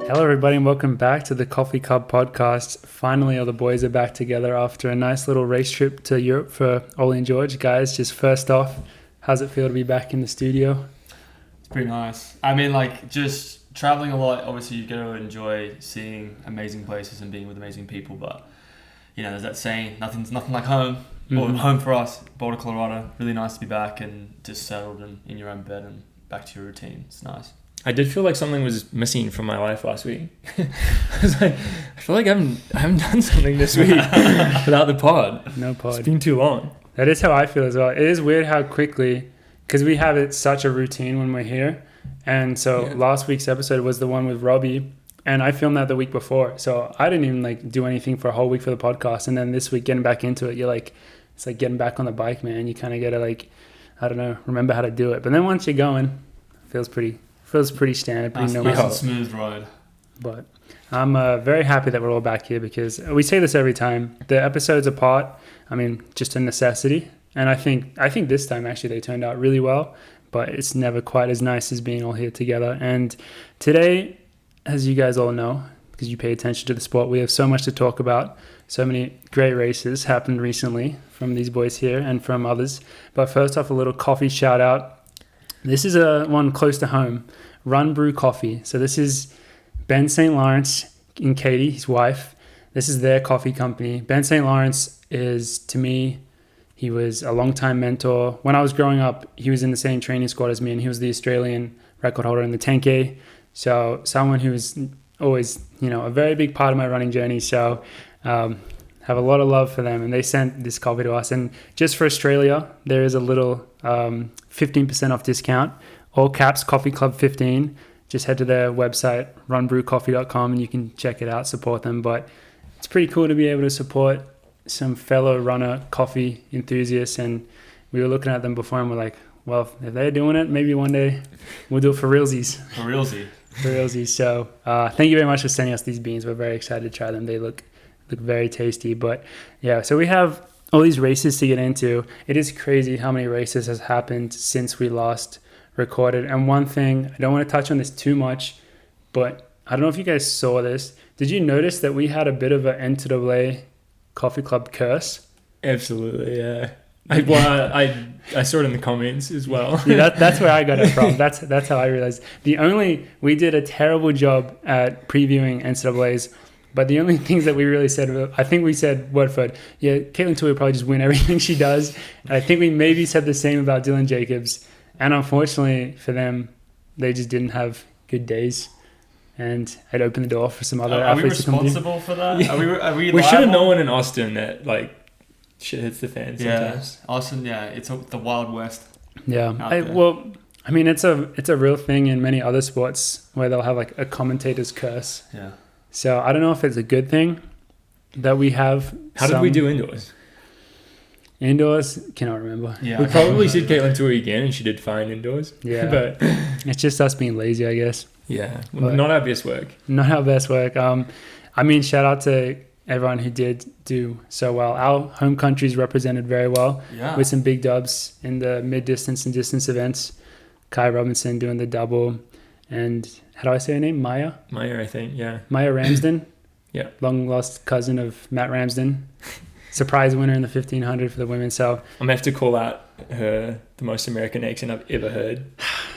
Hello everybody and welcome back to the Coffee Cup podcast. Finally all the boys are back together after a nice little race trip to Europe for OLLI and George. Guys, just first off, how's it feel to be back in the studio? It's pretty nice. I mean, like, just traveling a lot, obviously you get to enjoy seeing amazing places and being with amazing people, but you know, there's that saying, nothing like home. Or home for us, Boulder, Colorado. Really nice to be back and just settled in your own bed and back to your routine. It's nice. I did feel like something was missing from my life last week. I was like, I feel like I haven't done something this week without the pod. No pod. It's been too long. That is how I feel as well. It is weird how quickly, because we have it such a routine when we're here. And so last week's episode was the one with Robbie, and I filmed that the week before. So I didn't even do anything for a whole week for the podcast. And then this week, getting back into it, you're like, it's like getting back on the bike, man. You kind of got to remember how to do it. But then once you're going, it feels pretty standard, pretty normal. Nice and smooth ride. But I'm very happy that we're all back here because we say this every time. The episodes apart, I mean, just a necessity. And I think this time actually they turned out really well, but it's never quite as nice as being all here together. And today, as you guys all know, because you pay attention to the sport, we have so much to talk about. So many great races happened recently from these boys here and from others. But first off, a little coffee shout out. This is one close to home, Run Brew Coffee. So this is Ben St. Lawrence and Katie, his wife. This is their coffee company. Ben St. Lawrence is, to me, he was a longtime mentor. When I was growing up, he was in the same training squad as me, and he was the Australian record holder in the 10K. So someone who was always, a very big part of my running journey. So have a lot of love for them, and they sent this coffee to us. And just for Australia, there is a little 15% off discount, all caps, Coffee Club 15. Just head to their website, runbrewcoffee.com, and you can check it out, support them. But it's pretty cool to be able to support some fellow runner coffee enthusiasts. And we were looking at them before, and we're like, well, if they're doing it, maybe one day we'll do it for realsies. For realsies. So thank you very much for sending us these beans. We're very excited to try them. They look very tasty. But yeah, so we have all these races to get into. It is crazy how many races has happened since we last recorded. And one thing, I don't want to touch on this too much, but I don't know if you guys saw this. Did you notice that we had a bit of an NCAA Coffee Club curse? Absolutely, yeah. I saw it in the comments as well. Yeah, that's where I got it from. That's how I realized. We did a terrible job at previewing NCAAs. But the only things that we really said, I think we said word for word, yeah, Caitlin Toy would probably just win everything she does. And I think we maybe said the same about Dylan Jacobs. And unfortunately for them, they just didn't have good days. And it opened the door for some other athletes to come in. Are we responsible for that? Yeah. Are we We should have known in Austin that, shit hits the fan sometimes. Austin, it's the Wild West. Yeah. It's a real thing in many other sports where they'll have a commentator's curse. Yeah. So I don't know if it's a good thing that we have. How did we do indoors? Indoors? Cannot remember. Yeah, we probably said Caitlin Toy again, and she did fine indoors. Yeah. But it's just us being lazy, I guess. Yeah. Not our best work. Not our best work. Shout out to everyone who did do so well. Our home country's represented very well with some big dubs in the mid-distance and distance events. Kai Robinson doing the double. And how do I say her name? Maya, I think, yeah. Maya Ramsden. Yeah. Long lost cousin of Matt Ramsden. Surprise winner in the 1500 for the women. So I'm going to have to call out the most American accent I've ever heard.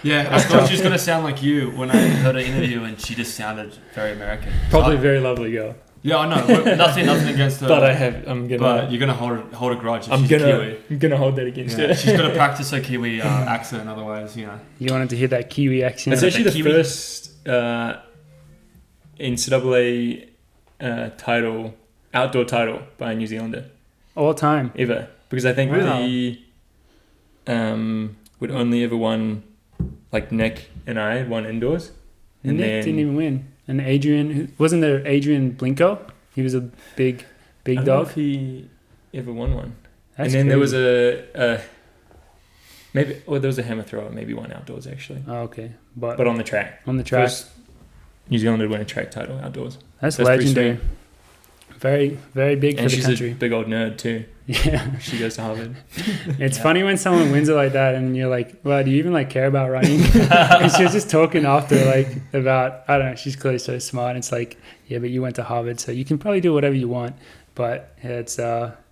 Yeah, I thought she was going to sound like you when I heard her interview, and she just sounded very American. Probably a very lovely girl. Yeah, I know. Nothing against her. But you're gonna hold a grudge. If I'm she's Kiwi. gonna hold that against her. She's gonna practice her Kiwi accent. Otherwise, You wanted to hear that Kiwi accent. It's actually the first NCAA outdoor title by a New Zealander. All time ever, because I think would only ever won Nick and I won indoors. And Nick didn't even win. And Adrian, wasn't there Adrian Blinko? He was a big I don't dog. know if he ever won one. That's and then crazy. There was there was a hammer thrower, maybe one outdoors actually. Oh, okay. But on the track. On the track. First New Zealand would win a track title outdoors. That's legendary. very, very big And for the she's country. a big old nerd too. Yeah. She goes to Harvard. It's funny when someone wins it like that and you're like, well, do you even like care about running? And she was just talking after like about, I don't know, she's clearly so smart. It's like, yeah, but you went to Harvard, so you can probably do whatever you want. But it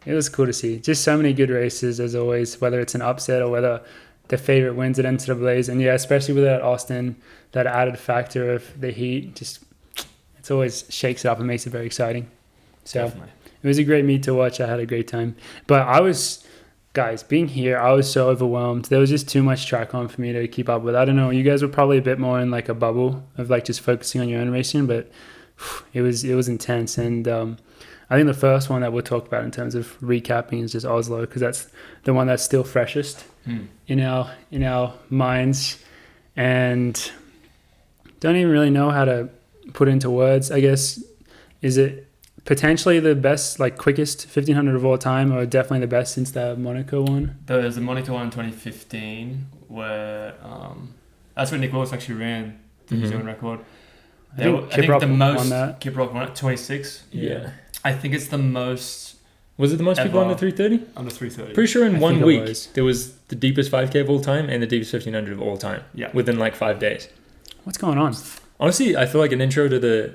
was cool to see. Just so many good races as always, whether it's an upset or whether the favorite wins at NCAAs. And yeah, especially with that Austin, that added factor of the heat, just it's always shakes it up and makes it very exciting. So Definitely. it was a great meet to watch. I had a great time. But guys, being here, I was so overwhelmed. There was just too much track on for me to keep up with. I don't know. You guys were probably a bit more in like a bubble of like just focusing on your own racing, but it was intense. And I think the first one that we'll talk about in terms of recapping is just Oslo, because that's the one that's still freshest in our minds, and don't even really know how to put into words. I guess, is it potentially the best, like quickest 1500 of all time, or definitely the best since the Monaco one? There's the Monaco one in 2015 where that's when Nick Willis actually ran the New Zealand record. I think the most won that. Kiprop won it 26. Yeah. I think it's the most. Was it the most people Ever. under 330? Under 330. Pretty sure in I 1 think it week was. there was the deepest 5K of all time and the deepest 1500 of all time. Yeah. Within like 5 days. What's going on? Honestly, I feel like an intro to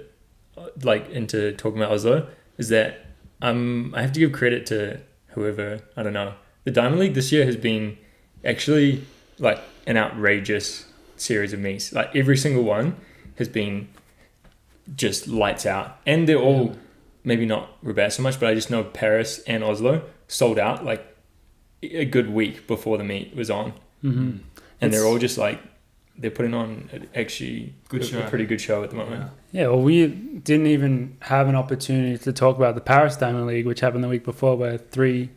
into talking about Oslo is that I have to give credit to whoever, I don't know. The Diamond League this year has been actually like an outrageous series of meets. Like every single one has been just lights out. And they're all maybe not Roubaix so much, but I just know Paris and Oslo sold out like a good week before the meet was on. Mm-hmm. And they're all just like, they're putting on actually Good a pretty good show at the moment. Yeah, well, we didn't even have an opportunity to talk about the Paris Diamond League, which happened the week before, where 3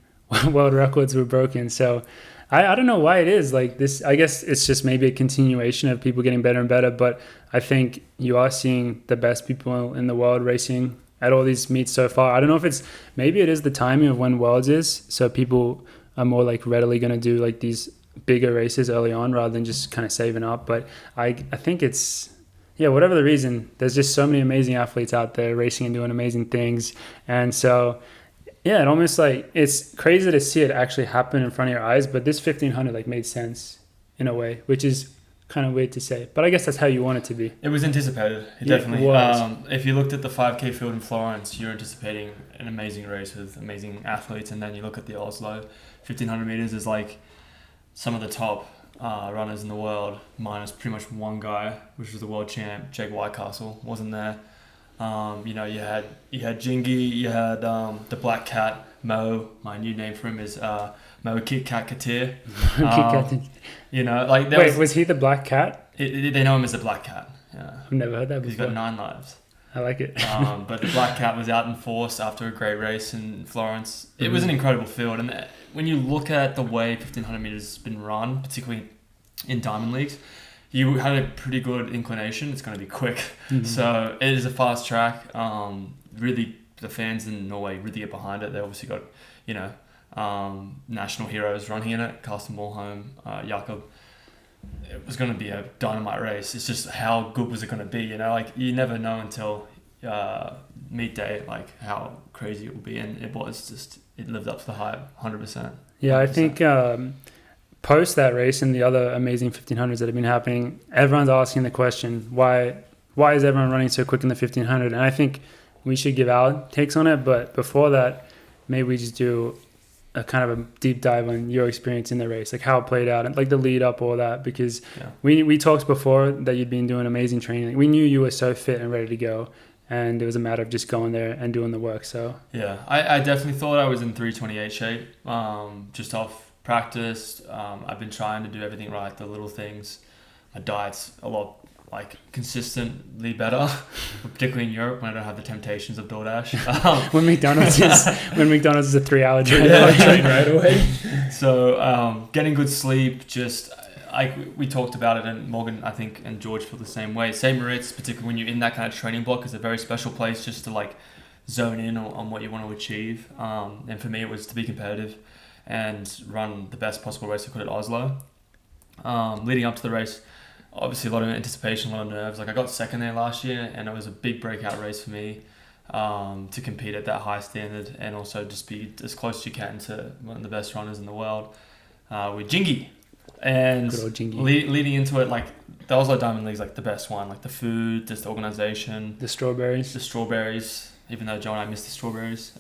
world records were broken. So I don't know why it is like this. I guess it's just maybe a continuation of people getting better and better, but I think you are seeing the best people in the world racing at all these meets so far. I don't know if maybe it is the timing of when Worlds is, so people are more like readily going to do like these bigger races early on rather than just kind of saving up. But I think it's, yeah, whatever the reason, there's just so many amazing athletes out there racing and doing amazing things. And so, yeah, it almost like, it's crazy to see it actually happen in front of your eyes, but this 1500 like made sense in a way, which is kind of weird to say, but I guess that's how you want it to be. It was anticipated. It Yeah, definitely it was. If you looked at the 5K field in Florence, you're anticipating an amazing race with amazing athletes, and then you look at the Oslo 1500 meters as like some of the top runners in the world, minus pretty much one guy, which was the world champ, Jake Whitecastle, wasn't there. You had Jingy, you had the Black Cat, Mo. My new name for him is Mo Kit Kat Katir. Was he the Black Cat? They know him as the Black Cat. Yeah, I've never heard that before. he's got 9 lives. I like it. But the Black Cat was out in force after a great race in Florence. It was an incredible field, and when you look at the way 1500 meters has been run, particularly in Diamond Leagues, you had a pretty good inclination it's going to be quick. Mm-hmm. So it is a fast track. Really, the fans in Norway really get behind it. They obviously got, national heroes running in it. Carsten Morholm, Jakob. It was going to be a dynamite race. It's just how good was it going to be? You never know until meet day, like how crazy it will be. And it lived up to the hype, 100%. Yeah, I think post that race and the other amazing 1500s that have been happening, everyone's asking the question, why is everyone running so quick in the 1500? And I think we should give our takes on it. But before that, maybe we just do a kind of a deep dive on your experience in the race, like how it played out and like the lead up, all that, because we talked before that you'd been doing amazing training. We knew you were so fit and ready to go, and it was a matter of just going there and doing the work. So yeah, I definitely thought I was in 328 shape, just off practice. I've been trying to do everything right, the little things. My diet's a lot consistently better, particularly in Europe when I don't have the temptations of DoorDash. when McDonald's is a 3-hour drive. Train right away. So getting good sleep, we talked about it, and Morgan, I think, and George feel the same way. St. Moritz, particularly when you're in that kind of training block, is a very special place just to like zone in on what you want to achieve. And for me, it was to be competitive and run the best possible race I could at Oslo. Leading up to the race, obviously a lot of anticipation, a lot of nerves. Like I got second there last year, and it was a big breakout race for me. to compete at that high standard, and also just be as close as you can to one of the best runners in the world with Jingy. And Good old Jingy. leading into it, like the Oslo Diamond League's like the best one, like the food, just the organization, The strawberries. even though Joe and I missed the strawberries.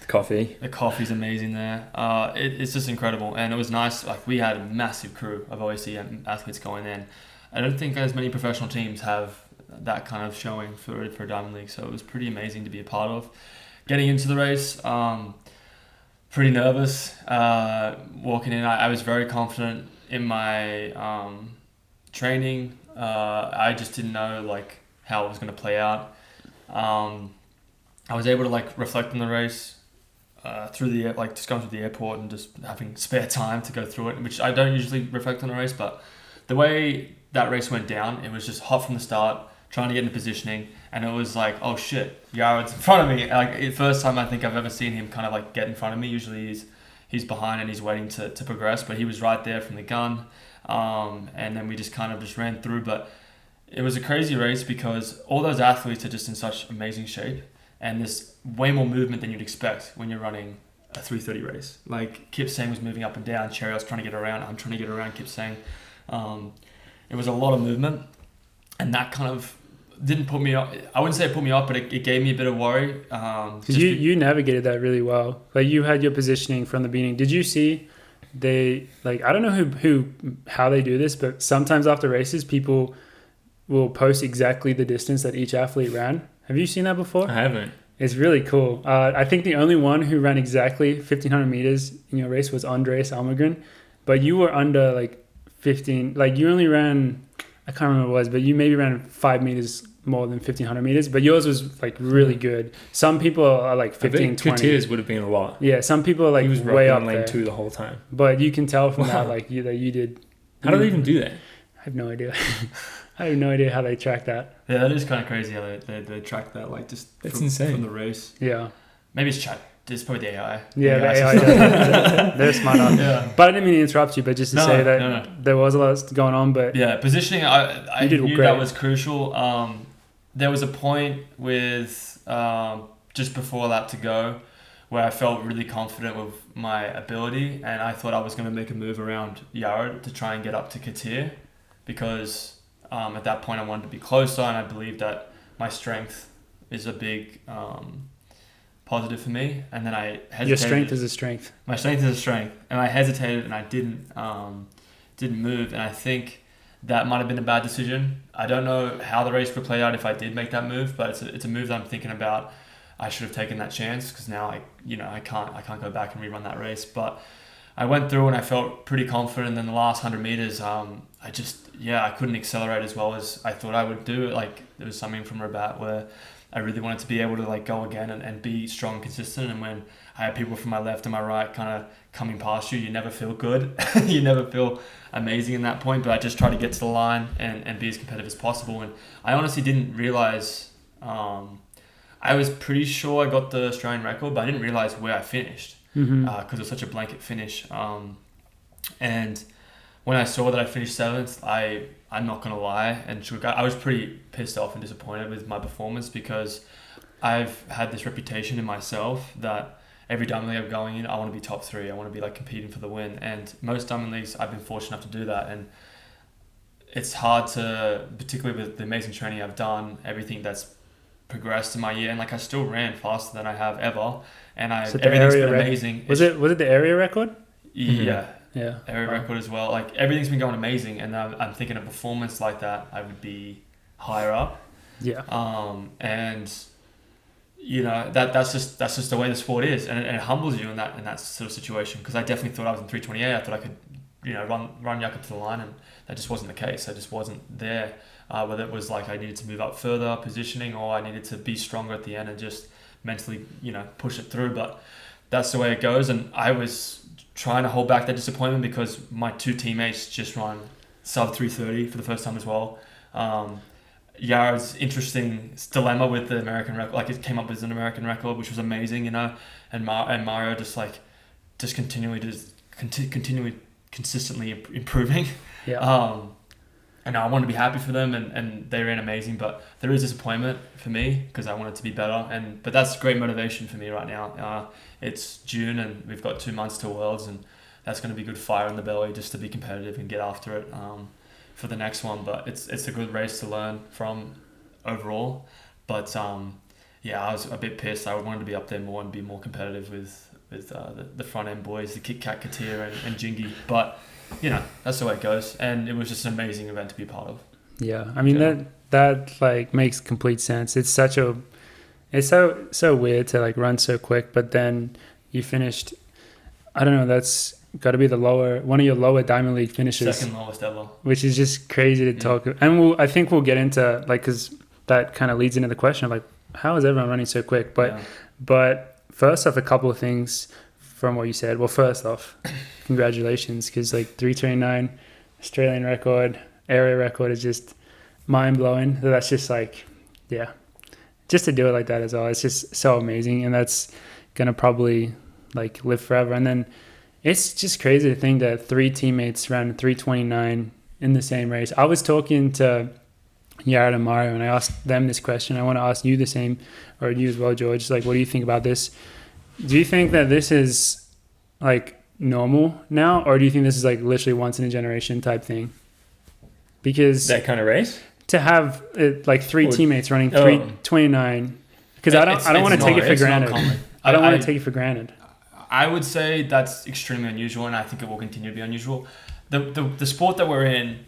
Coffee. The coffee's amazing there. It's just incredible, and it was nice. Like we had a massive crew of OAC athletes going in. I don't think as many professional teams have that kind of showing for a Diamond League, so it was pretty amazing to be a part of. Getting into the race, pretty nervous. Walking in, I was very confident in my training. I just didn't know like how it was going to play out. I was able to like reflect on the race through the just going through the airport and just having spare time to go through it, which I don't usually reflect on a race, but the way that race went down, it was just hot from the start, trying to get into positioning, and it was like, oh shit, Yared's in front of me. Like the first time I think I've ever seen him kind of like get in front of me. Usually he's behind and he's waiting to progress, but he was right there from the gun, and then we just kind of just ran through. But it was a crazy race because all those athletes are just in such amazing shape, and there's way more movement than you'd expect when you're running a 3:30 race. Like Kip Sang was moving up and down, Cherry was trying to get around, I'm trying to get around Kip Sang. It was a lot of movement, and that kind of didn't put me up. I wouldn't say it put me up, but it gave me a bit of worry. Because you navigated that really well. Like you had your positioning from the beginning. Did you see they like, I don't know how they do this, but sometimes after races people will post exactly the distance that each athlete ran. Have you seen that before? I haven't. It's really cool. I think the only one who ran exactly 1,500 meters in your race was Andreas Almgren, but you were under like 15. Like you only ran, I can't remember what it was, but you maybe ran 5 meters more than 1,500 meters. But yours was like really good. Some people are like 15, 20. Coutures would have been a lot. Yeah, some people are like he was way up lane there. 2 the whole time. But you can tell from that like that you did. How do they even do that? I have no idea. I have no idea how they track that. Yeah, that is kind of crazy how they track that, like just It's insane. from the race. Yeah. Maybe it's chat. It's probably the AI. Yeah, the AI does. They're smart enough. Yeah. But I didn't mean to interrupt you, but just to say that there was a lot going on. But yeah, positioning, I did knew great. that was crucial. There was a point with just before a lap to go where I felt really confident with my ability, and I thought I was going to make a move around Yared to try and get up to Katir, because at that point I wanted to be closer, and I believed that my strength is a big positive for me. And then I hesitated. Your strength is a strength. My strength is a strength, and I hesitated and I didn't move, and I think that might have been a bad decision. I don't know how the race would play out if I did make that move, but it's a move that I'm thinking about. I should have taken that chance, because now I can't go back and rerun that race. But I went through and I felt pretty confident. And then the last 100 meters, I couldn't accelerate as well as I thought I would do. Like there was something from Rabat where I really wanted to be able to like go again and be strong and consistent. And when I had people from my left and my right kind of coming past you, you never feel good. You never feel amazing in that point. But I just tried to get to the line and be as competitive as possible. And I honestly didn't realize. I was pretty sure I got the Australian record, but I didn't realize where I finished because it was such a blanket finish. And when I saw that I finished 7th, I'm not going to lie, and I was pretty pissed off and disappointed with my performance, because I've had this reputation in myself that every Diamond League I'm going in, I want to be top 3. I want to be like competing for the win. And most Diamond Leagues, I've been fortunate enough to do that. And it's hard to, particularly with the amazing training I've done, everything that's progressed in my year, and like I still ran faster than I have ever, and everything's been amazing. Was it the area record? Yeah, yeah, area record as well. Like everything's been going amazing, and I'm thinking a performance like that, I would be higher up. Yeah. And you know that's just the way the sport is, and it humbles you in that sort of situation. Because I definitely thought I was in 3:28. I thought I could, run Jakob to the line, and that just wasn't the case. I just wasn't there. Whether it was like I needed to move up further positioning, or I needed to be stronger at the end and just mentally, push it through. But that's the way it goes. And I was trying to hold back that disappointment because my 2 teammates just run sub 3:30 for the first time as well. Yared's interesting dilemma with the American record, like it came up as an American record, which was amazing, and Mario just continually consistently improving. Yeah. And I want to be happy for them, and they ran amazing. But there is disappointment for me because I want it to be better. But that's great motivation for me right now. It's June, and we've got 2 months to Worlds, and that's going to be good fire in the belly just to be competitive and get after it for the next one. But it's a good race to learn from overall. But yeah, I was a bit pissed. I wanted to be up there more and be more competitive with the front end boys, the Kit Kat, Katia, and Jingy. But you know, that's the way it goes, and it was just an amazing event to be a part of. Yeah, I mean that like makes complete sense. It's so weird to like run so quick, but then you finished. I don't know. That's got to be one of your lower Diamond League finishes. Second lowest ever. Which is just crazy to talk. And I think we'll get into like because that kind of leads into the question of like how is everyone running so quick? But first off, a couple of things from what you said. Well, first off, congratulations, because like 3:29 Australian record, area record is just mind blowing. So that's just like, yeah, just to do it like that as well. It's just so amazing, and that's gonna probably like live forever. And then it's just crazy to think that 3 teammates ran 3:29 in the same race. I was talking to Jared and Mario, and I asked them this question. I want to ask you the same, or you as well, George. Like, what do you think about this? Do you think that this is like normal now, or do you think this is like literally once in a generation type thing? Because that kind of race to have like 3 teammates running 3:29, because I don't want to take it for granted. I don't want to take it for granted. I would say that's extremely unusual, and I think it will continue to be unusual. The sport that we're in,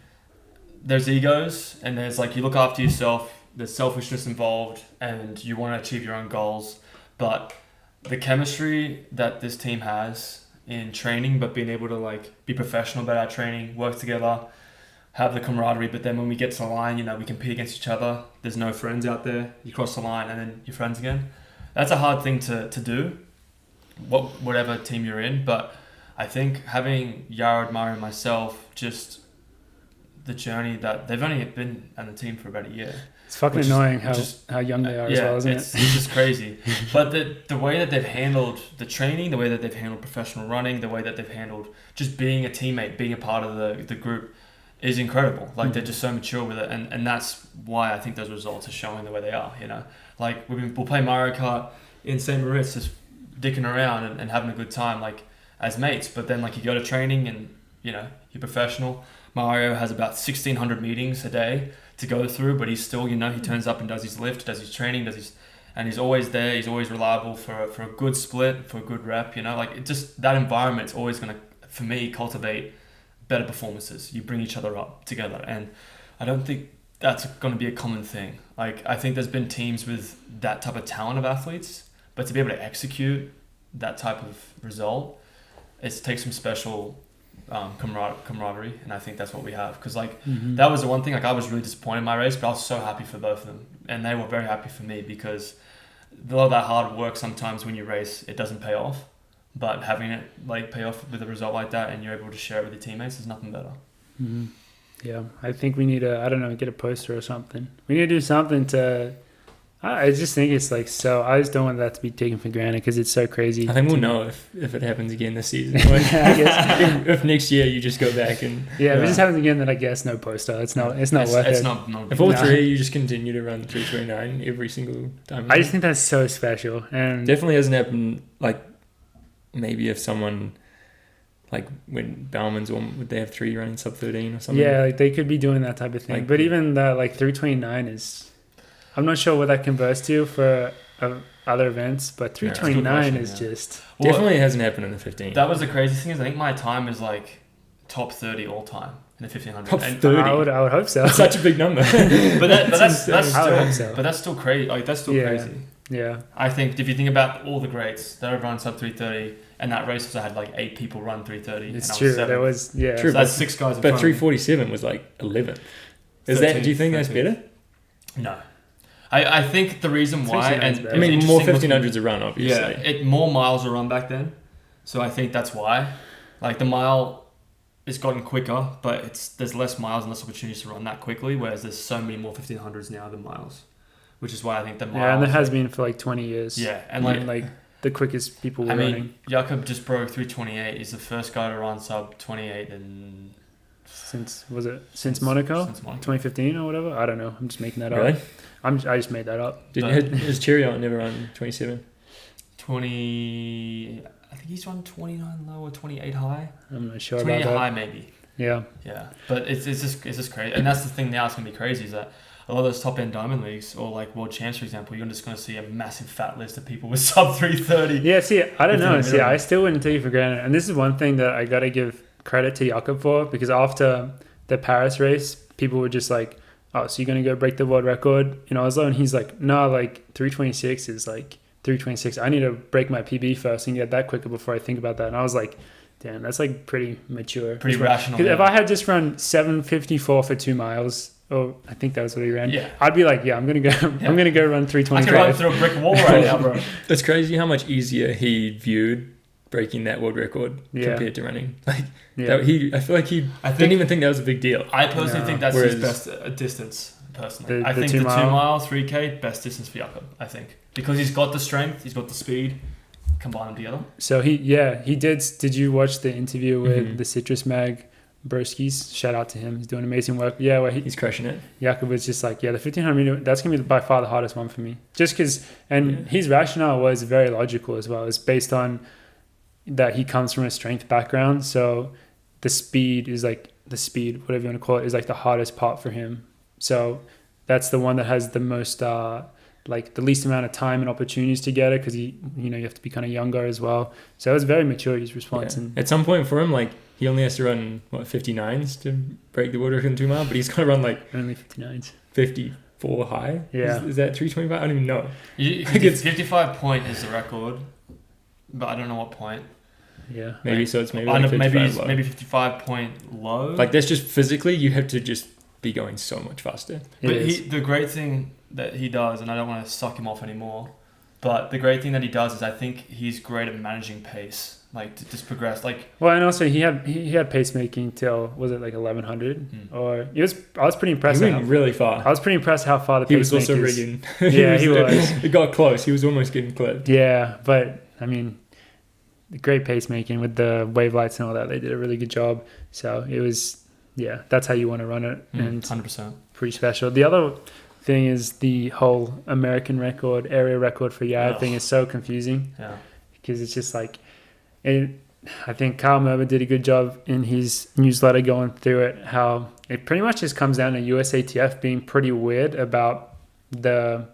there's egos, and there's like you look after yourself. There's selfishness involved, and you want to achieve your own goals, but the chemistry that this team has in training, but being able to like be professional about our training, work together, have the camaraderie, but then when we get to the line, you know, we compete against each other. There's no friends out there. You cross the line and then you're friends again. That's a hard thing to do, whatever team you're in. But I think having Jared, Mario, and myself, just the journey that they've only been on the team for about a year. It's fucking annoying how young they are as well, isn't it? It's just crazy. But the way that they've handled the training, the way that they've handled professional running, the way that they've handled just being a teammate, being a part of the group is incredible. Like they're just so mature with it, and that's why I think those results are showing the way they are, you know. Like we'll play Mario Kart in St. Moritz, just dicking around and having a good time like as mates, but then like you go to training and you know, you're professional. Mario has about 1,600 meetings a day to go through, but he's still, you know, he turns up and does his lift, does his training, and he's always there. He's always reliable for a good split, for a good rep, you know, like it just, that environment's always going to, for me, cultivate better performances. You bring each other up together, and I don't think that's going to be a common thing. Like I think there's been teams with that type of talent of athletes, but to be able to execute that type of result, it takes some special camaraderie, and I think that's what we have, because like that was the one thing. Like I was really disappointed in my race, but I was so happy for both of them, and they were very happy for me, because a lot of that hard work, sometimes when you race it doesn't pay off, but having it like pay off with a result like that and you're able to share it with your teammates is nothing better. Yeah, I think we need to, I don't know, get a poster or something. We need to do something to, I just think it's like, so I just don't want that to be taken for granted, because it's so crazy. I think we'll know if it happens again this season. I guess if next year you just go back and if it just happens again, then I guess no poster. It's not worth it. It's not. If all three you just continue to run 3:29 every single time. I just think that's so special, and definitely hasn't happened. Like maybe if someone, like when Bauman's on, would they have 3 running sub 13 or something? Yeah, like they could be doing that type of thing. Like, but even that, like 3:29 is, I'm not sure what that converts to for other events, but 3:29 is just definitely hasn't happened in the 15. That was the crazy thing, is I think my time is like top 30 all time in the 1500. Top 30. I would hope so. That's such a big number. that's still crazy. Like that's still crazy. Yeah. I think if you think about all the greats that have run sub 3:30, and that race also had like 8 people run 3:30. It's true. There was True, so that's 6 guys. But 3:47 was like 11. Is 13, that? Do you think 13. That's better? No. I think the reason why, and I mean, more 1500s a run, obviously. Yeah, more miles are run back then, so I think that's why. Like the mile, it's gotten quicker, but there's less miles and less opportunities to run that quickly. Whereas there's so many more 1500s now than miles, which is why I think the miles. Yeah, and there has been for like 20 years. Yeah, and like the quickest people were running. Jakob just broke 3:28. He's the first guy to run sub 28 in since Monaco, Since Monaco. 2015 or whatever. I don't know. I'm just making that Really? up. I just made that up. His Chariot never run 27? 20. I think he's run 29 low or 28 high. I'm not sure 28 about that. high maybe. Yeah. Yeah, but it's just crazy, and that's the thing now. It's gonna be crazy is that a lot of those top end diamond leagues or like world champs, for example, you're just gonna see a massive fat list of people with sub 330. Yeah. See, I don't know. See, middle. I still wouldn't take it for granted. And this is one thing that I gotta give credit to Jakob for, because after the Paris race, people were just like, "Oh, so you're gonna go break the world record in Oslo?" And he's like, "No, like 326 is like 326. I need to break my PB first and get that quicker before I think about that." And I was like, damn, that's like pretty mature. Pretty rational. Because Yeah. if I had just run 7:54 for 2 miles, or I think that was what he ran, Yeah. I'd be like, yeah, I'm gonna go run I can run 325. through a brick wall right now, bro. It's crazy how much easier he viewed breaking that world record Yeah. compared to running. Like Yeah. I feel like he I didn't think even think that was a big deal. I personally No. think that's Whereas- his best distance. Personally, I The think 2 the 2 mile? mile, 3K, best distance for Jakob. I think because he's got the strength, he's got the speed. Combine them together. So he did. Did you watch the interview with Mhm. the Citrus Mag Broskis? Shout out to him. He's doing amazing work. Yeah, where He's crushing it. Jakob was just like, yeah, the 1500 meter, that's going to be by far the hardest one for me. Just because, and Yeah. his rationale was very logical as well. It's based on that he comes from a strength background. So the speed, whatever you want to call it, is like the hardest part for him. So that's the one that has the most, like the least amount of time and opportunities to get it, because you have to be kind of younger as well. So it was very mature, his response. Yeah. And At some point for him, like he only has to run 59s to break the world record in 2 mile, but he's gonna run like only 59s. 54 high. Yeah. Is that 325? I don't even know. 55 point is the record, but I don't know what point. Yeah. Maybe so. It's maybe I like know, 55 low. maybe 55 point low. Like that's just physically, you have to just be going so much faster. But It is. the great thing that he does, and I don't want to suck him off anymore, but the great thing that he does is I think he's great at managing pace, like to just progress. Like Well, and also he had pacemaking till, was it like 1100 or I was pretty impressed. He went really far. I was pretty impressed how far the He was also pacemakers. rigging. Yeah, he was. It got close. He was almost getting clipped. Yeah, but I mean, the great pacemaking with the wave lights and all that, they did a really good job. So it was, yeah, that's how you want to run it, and 100%. pretty special. The other thing is the whole American record, area record for yard Ugh. thing is so confusing, Yeah. because it's just like, I think Kyle Merber did a good job in his newsletter going through it, how it pretty much just comes down to USATF being pretty weird about the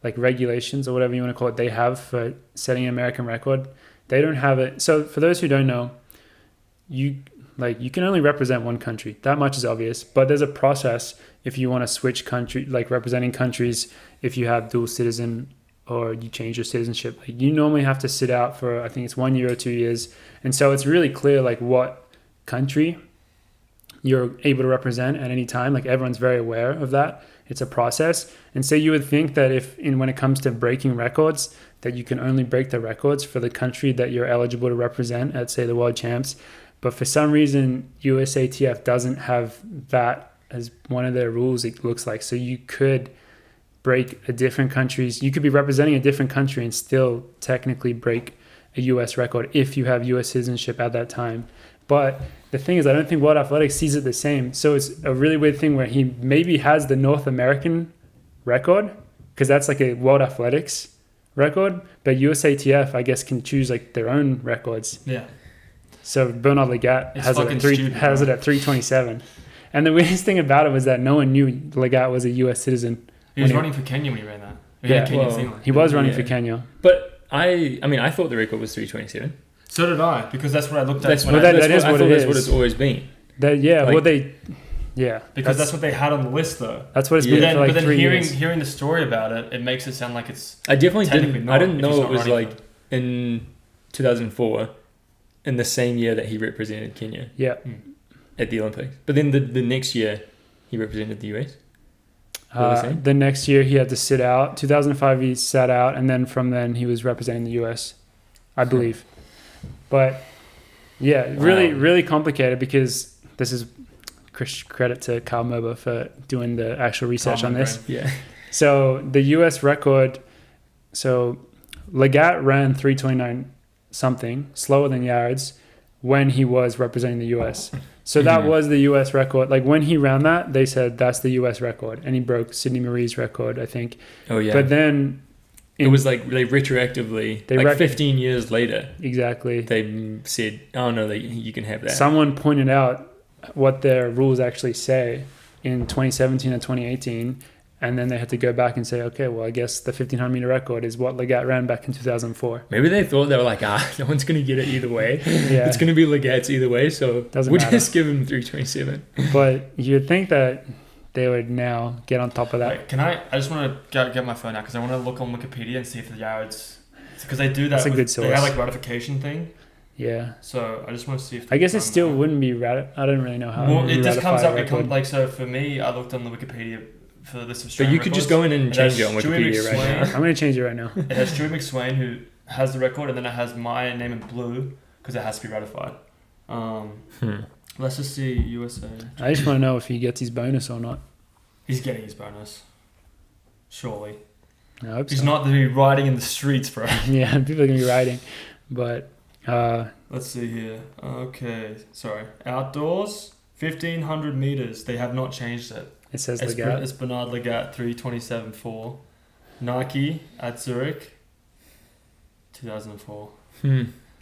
like regulations or whatever you want to call it they have for setting an American record. They don't have it. So for those who don't know, you can only represent one country. That much is obvious. But there's a process if you want to switch country, like representing countries, if you have dual citizen or you change your citizenship. Like you normally have to sit out for, I think it's 1 year or 2 years. And so it's really clear like what country you're able to represent at any time. Like everyone's very aware of that. It's a process. And so you would think that when it comes to breaking records, that you can only break the records for the country that you're eligible to represent at, say, the world champs. But for some reason, USATF doesn't have that as one of their rules, it looks like. So you could break you could be representing a different country and still technically break a US record if you have US citizenship at that time. But the thing is, I don't think World Athletics sees it the same. So it's a really weird thing where he maybe has the North American record, because that's like a World Athletics record, but USATF, I guess, can choose like their own records. Yeah. So Bernard Legat It's has fucking it stupid, at 327. And the weirdest thing about it was that no one knew Legat was a US citizen. He was When running for Kenya when he ran that. Yeah, Kenya, well, Zealand. He was running Yeah. for Kenya. But I thought the record was 327. So did I, because that's what I looked at. That's when what, I- that is I what thought it that's is. what it's always been. because that's what they had on the list, though. That's what it's Yeah. been for like but then 3 years. hearing the story about it, it makes it sound like it's I definitely technically didn't. not, I didn't if know he's it not was running like for- in 2004, in the same year that he represented Kenya Yeah. at the Olympics. But then the next year, he represented the US. What was he? The next year he had to sit out. 2005 he sat out, and then from then he was representing the US, I believe. But yeah, really, Wow. really complicated, because this is credit to Kyle Merber for doing the actual research on this. Yeah. So the US record, so Legat ran 329 something, slower than Yards, when he was representing the US. So that was the US record. Like when he ran that, they said that's the US record, and he broke Sydney Marie's record, I think. Oh yeah. But then it was like they retroactively, like 15 years later. Exactly. They said, "Oh no, you can have that." Someone pointed out what their rules actually say in 2017 and 2018. And then they had to go back and say, okay, well, I guess the 1,500 meter record is what Legat ran back in 2004. Maybe they thought they were like, no one's going to get it either way. Yeah. It's going to be Legat's either way, so we'll just give him 327. But you'd think that they would now get on top of that. Wait, I just want to get my phone out because I want to look on Wikipedia and see if the yards, because they do that. That's a good source. They have like ratification thing. Yeah. So I just want to see if. I guess it still wouldn't be I don't really know how. Well, it just comes up. Like, so for me, I looked on the Wikipedia for the list of But you could just go in and change it on Wikipedia right now. I'm going to change it right now. It has Stewie McSwain, who has the record, and then it has my name in blue because it has to be ratified. Let's just see USA. I just want to know if he gets his bonus or not. He's getting his bonus. Surely. I hope He's so. not going to be riding in the streets, bro. Yeah, people are going to be riding. But... let's see here. Okay, sorry. Outdoors, 1,500 meters. They have not changed it. It says Legat. It's Bernard Legat, 3:27.4. Nike at Zurich, 2004.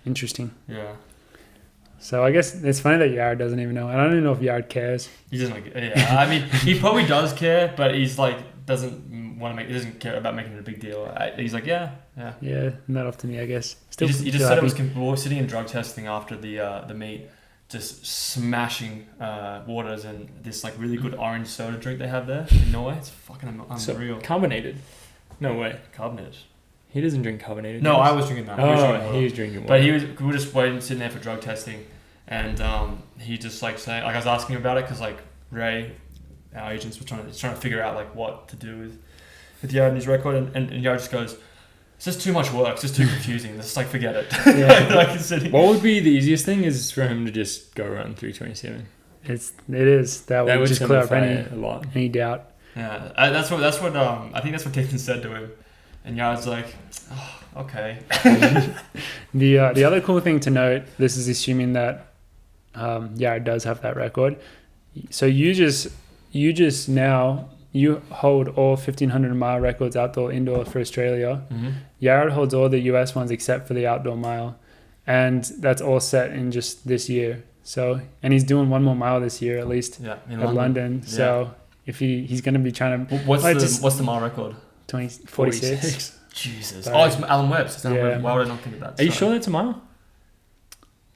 Interesting. Yeah. So I guess it's funny that Yard doesn't even know. I don't even know if Yard cares. He doesn't. Yeah, I mean, he probably does care, but he's like he doesn't care about making it a big deal. He's like, yeah. Yeah, not up to me, I guess. He just said it was. We were sitting in drug testing after the meet, just smashing waters and this like really good orange soda drink they have there in Norway. It's fucking unreal. So, carbonated? No way. Carbonated. He doesn't drink carbonated. No, I was drinking that. He was drinking water. But we were just waiting, sitting there for drug testing, and he just like saying, like I was asking him about it because like Ray, our agents, were trying to figure out like what to do with Yard and his record, and Yard just goes, it's just too much work, it's just too confusing. Just like forget it. Yeah. What would be the easiest thing is for him to just go around 327. It is that would just clear up any doubt. Yeah, that's what I think that's what Nathan said to him, and Yard's like, oh, okay. The other cool thing to note, this is assuming that Yard does have that record. So you just now. You hold all 1,500 mile records outdoor, indoor for Australia. Mm-hmm. Yared holds all the US ones except for the outdoor mile. And that's all set in just this year. So, and he's doing one more mile this year at least at London. Yeah. So if he's going to be trying to... What's the mile record? 46. Jesus. Oh, it's Alan Webb's. It's Alan Webb. Why would I not think of that? Are you sure that's a mile?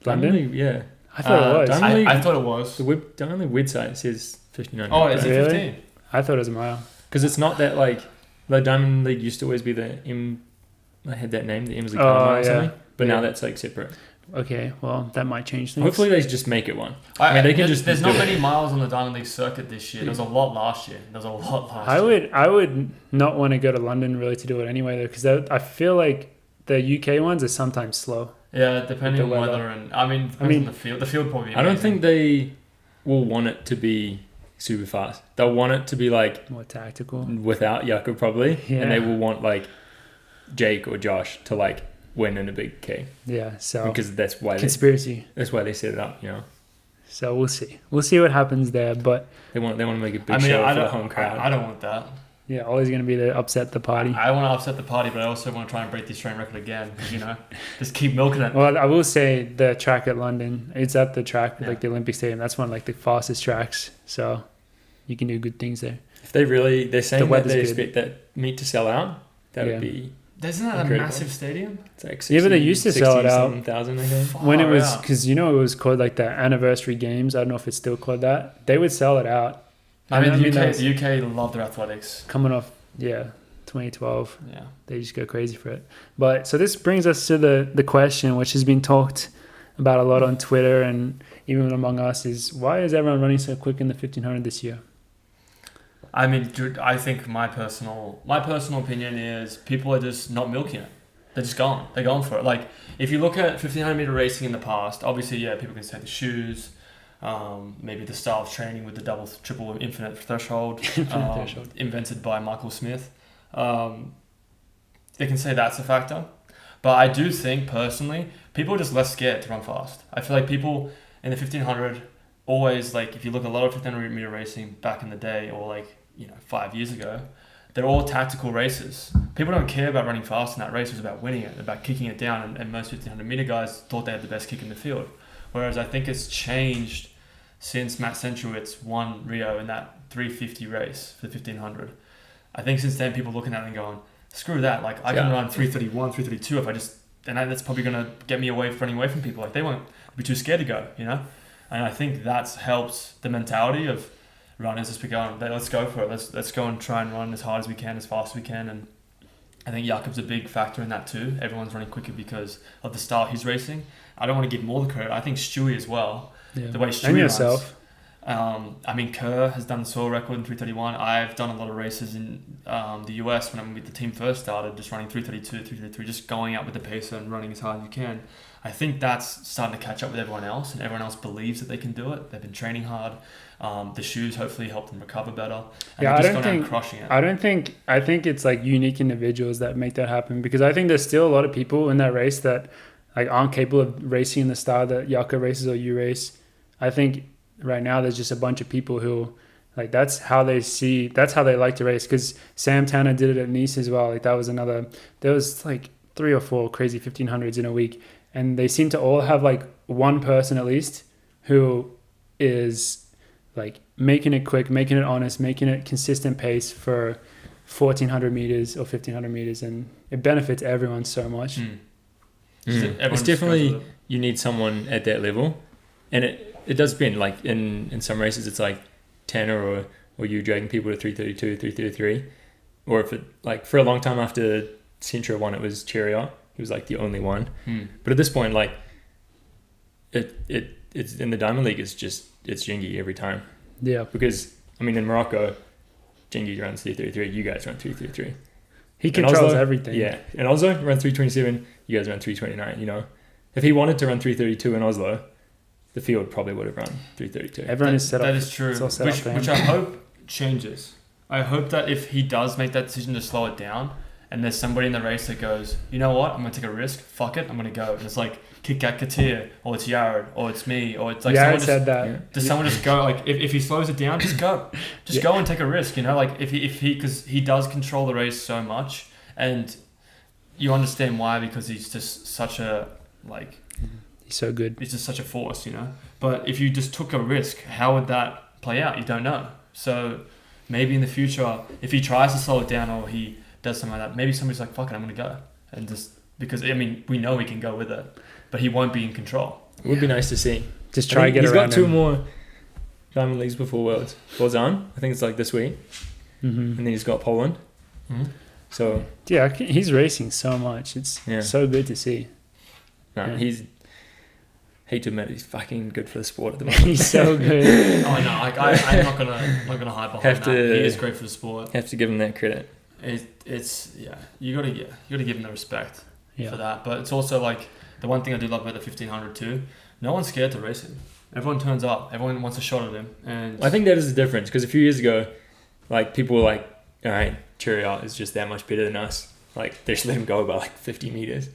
London? Yeah. I thought it was. I thought it was. The website says 59. Oh, is it really? 15? I thought it was a mile. Because it's not that like the Diamond League used to always be the M. I had that name, the Emsley Mile or something. But now that's like separate. Okay, well that might change things. Hopefully they just make it one. I mean, they can just. There's not many miles on the Diamond League circuit this year. There was a lot last year. I would not want to go to London really to do it anyway though, because I feel like the UK ones are sometimes slow. Yeah, depending on weather and I mean on the field. The field probably. I don't think they will want it to be super fast. They'll want it to be like more tactical without Jakob probably, and they will want like Jake or Josh to like win in a big K. Yeah, so because that's why that's why they set it up, you know. So we'll see what happens there, but they want to make a big show for the home crowd. I don't want that. Yeah, always going to be to upset the party. I want to upset the party, but I also want to try and break the Australian record again. Just keep milking it. Well, I will say the track at London, it's at the track, like the Olympic Stadium. That's one of like the fastest tracks, so you can do good things there. If they're saying that they expect that meet to sell out, that would be. Isn't that incredible. A massive stadium? It's like 60, but they used to sell it out. 1,000, I think. When it was, because it was called like the anniversary games. I don't know if it's still called that. They would sell it out. The UK love their athletics. Coming off, 2012. Yeah. They just go crazy for it. But so this brings us to the question, which has been talked about a lot on Twitter and even among us, is why is everyone running so quick in the 1,500 this year? I mean, dude, I think my personal opinion is people are just not milking it. They're just going. They're going for it. Like, if you look at 1,500 meter racing in the past, obviously, people can say the shoes, maybe the style of training with the double, triple, infinite threshold, invented by Michael Smith. They can say that's a factor. But I do think, personally, people are just less scared to run fast. I feel like people in the 1500 always, like, if you look at a lot of 1500 meter racing back in the day, or like, 5 years ago, they're all tactical races. People don't care about running fast in that race. It was about winning it, about kicking it down, and most 1500 meter guys thought they had the best kick in the field. Whereas I think it's changed since Matt Centrowitz won Rio in that 350 race for the 1500. I think since then people looking at it and going, screw that, like I can run 331, 332 if I just, and that's probably going to get me running away from people. Like they won't be too scared to go, And I think that's helped the mentality of runners just be going, let's go for it. Let's go and try and run as hard as we can, as fast as we can. And I think Jakob's a big factor in that too. Everyone's running quicker because of the style he's racing. I don't want to give more the credit. I think Stewie as well. Yeah. The way Stewie and yourself. Runs. Kerr has done the soil record in 331. I've done a lot of races in the US when the team first started, just running 332, 333, just going out with the pacer and running as hard as you can. I think that's starting to catch up with everyone else, and everyone else believes that they can do it. They've been training hard. The shoes hopefully help them recover better. And crushing it. I think it's like unique individuals that make that happen, because I think there's still a lot of people in that race that like aren't capable of racing in the style that Jakob races or you race. I think right now there's just a bunch of people who like that's how they like to race, because Sam Tanner did it at Nice as well. Like there was like 3 or 4 crazy 1500s in a week, and they seem to all have like one person at least who is like making it quick, making it honest, making it consistent pace for 1400 meters or 1500 meters, and it benefits everyone so much. It's definitely, you need someone at that level, and it does depend. Like in some races it's like Tanner or you dragging people to 332, 333, or if it like for a long time after Centro won, it was Chariot. He was like the only one. But at this point, like it's in the Diamond League, it's Jengi every time. Yeah. Because in Morocco, Jengi runs 333, you guys run 333. He controls everything. Yeah. In Oslo, you run 327, you guys run 329, If he wanted to run 332 in Oslo, the field probably would have run 332. Everyone is set up. That is true. Which I hope changes. I hope that if he does make that decision to slow it down, and there's somebody in the race that goes, you know what, I'm going to take a risk, fuck it, I'm going to go. And it's like Kit-Kat Katir, or it's Yared, or it's me, or it's like Yared said that. Yeah. Does someone just go, like, if he slows it down, just go. Just go and take a risk, Like, if he, because he does control the race so much, and you understand why, because he's just such a, like... He's so good. He's just such a force, But if you just took a risk, how would that play out? You don't know. So maybe in the future, if he tries to slow it down, or he does something like that, maybe somebody's like, fuck it, I'm going to go. And just, because, we know he can go with it, but he won't be in control. It would be nice to see. Just try to get around him. He's got 2 more Diamond Leagues before Worlds. Lausanne, I think it's like this week. And then he's got Poland. So yeah, he's racing so much. It's so good to see. No, he's... hate to admit, he's fucking good for the sport at the moment. He's so good. I'm not gonna hide behind that. He is great for the sport. Have to give him that credit. You gotta give him the respect for that. But it's also like the one thing I do love about the 1500 too. No one's scared to race him. Everyone turns up. Everyone wants a shot at him. And I think that is the difference, because a few years ago, like people were like, all right, Chariot is just that much better than us. Like they just let him go by like 50 meters.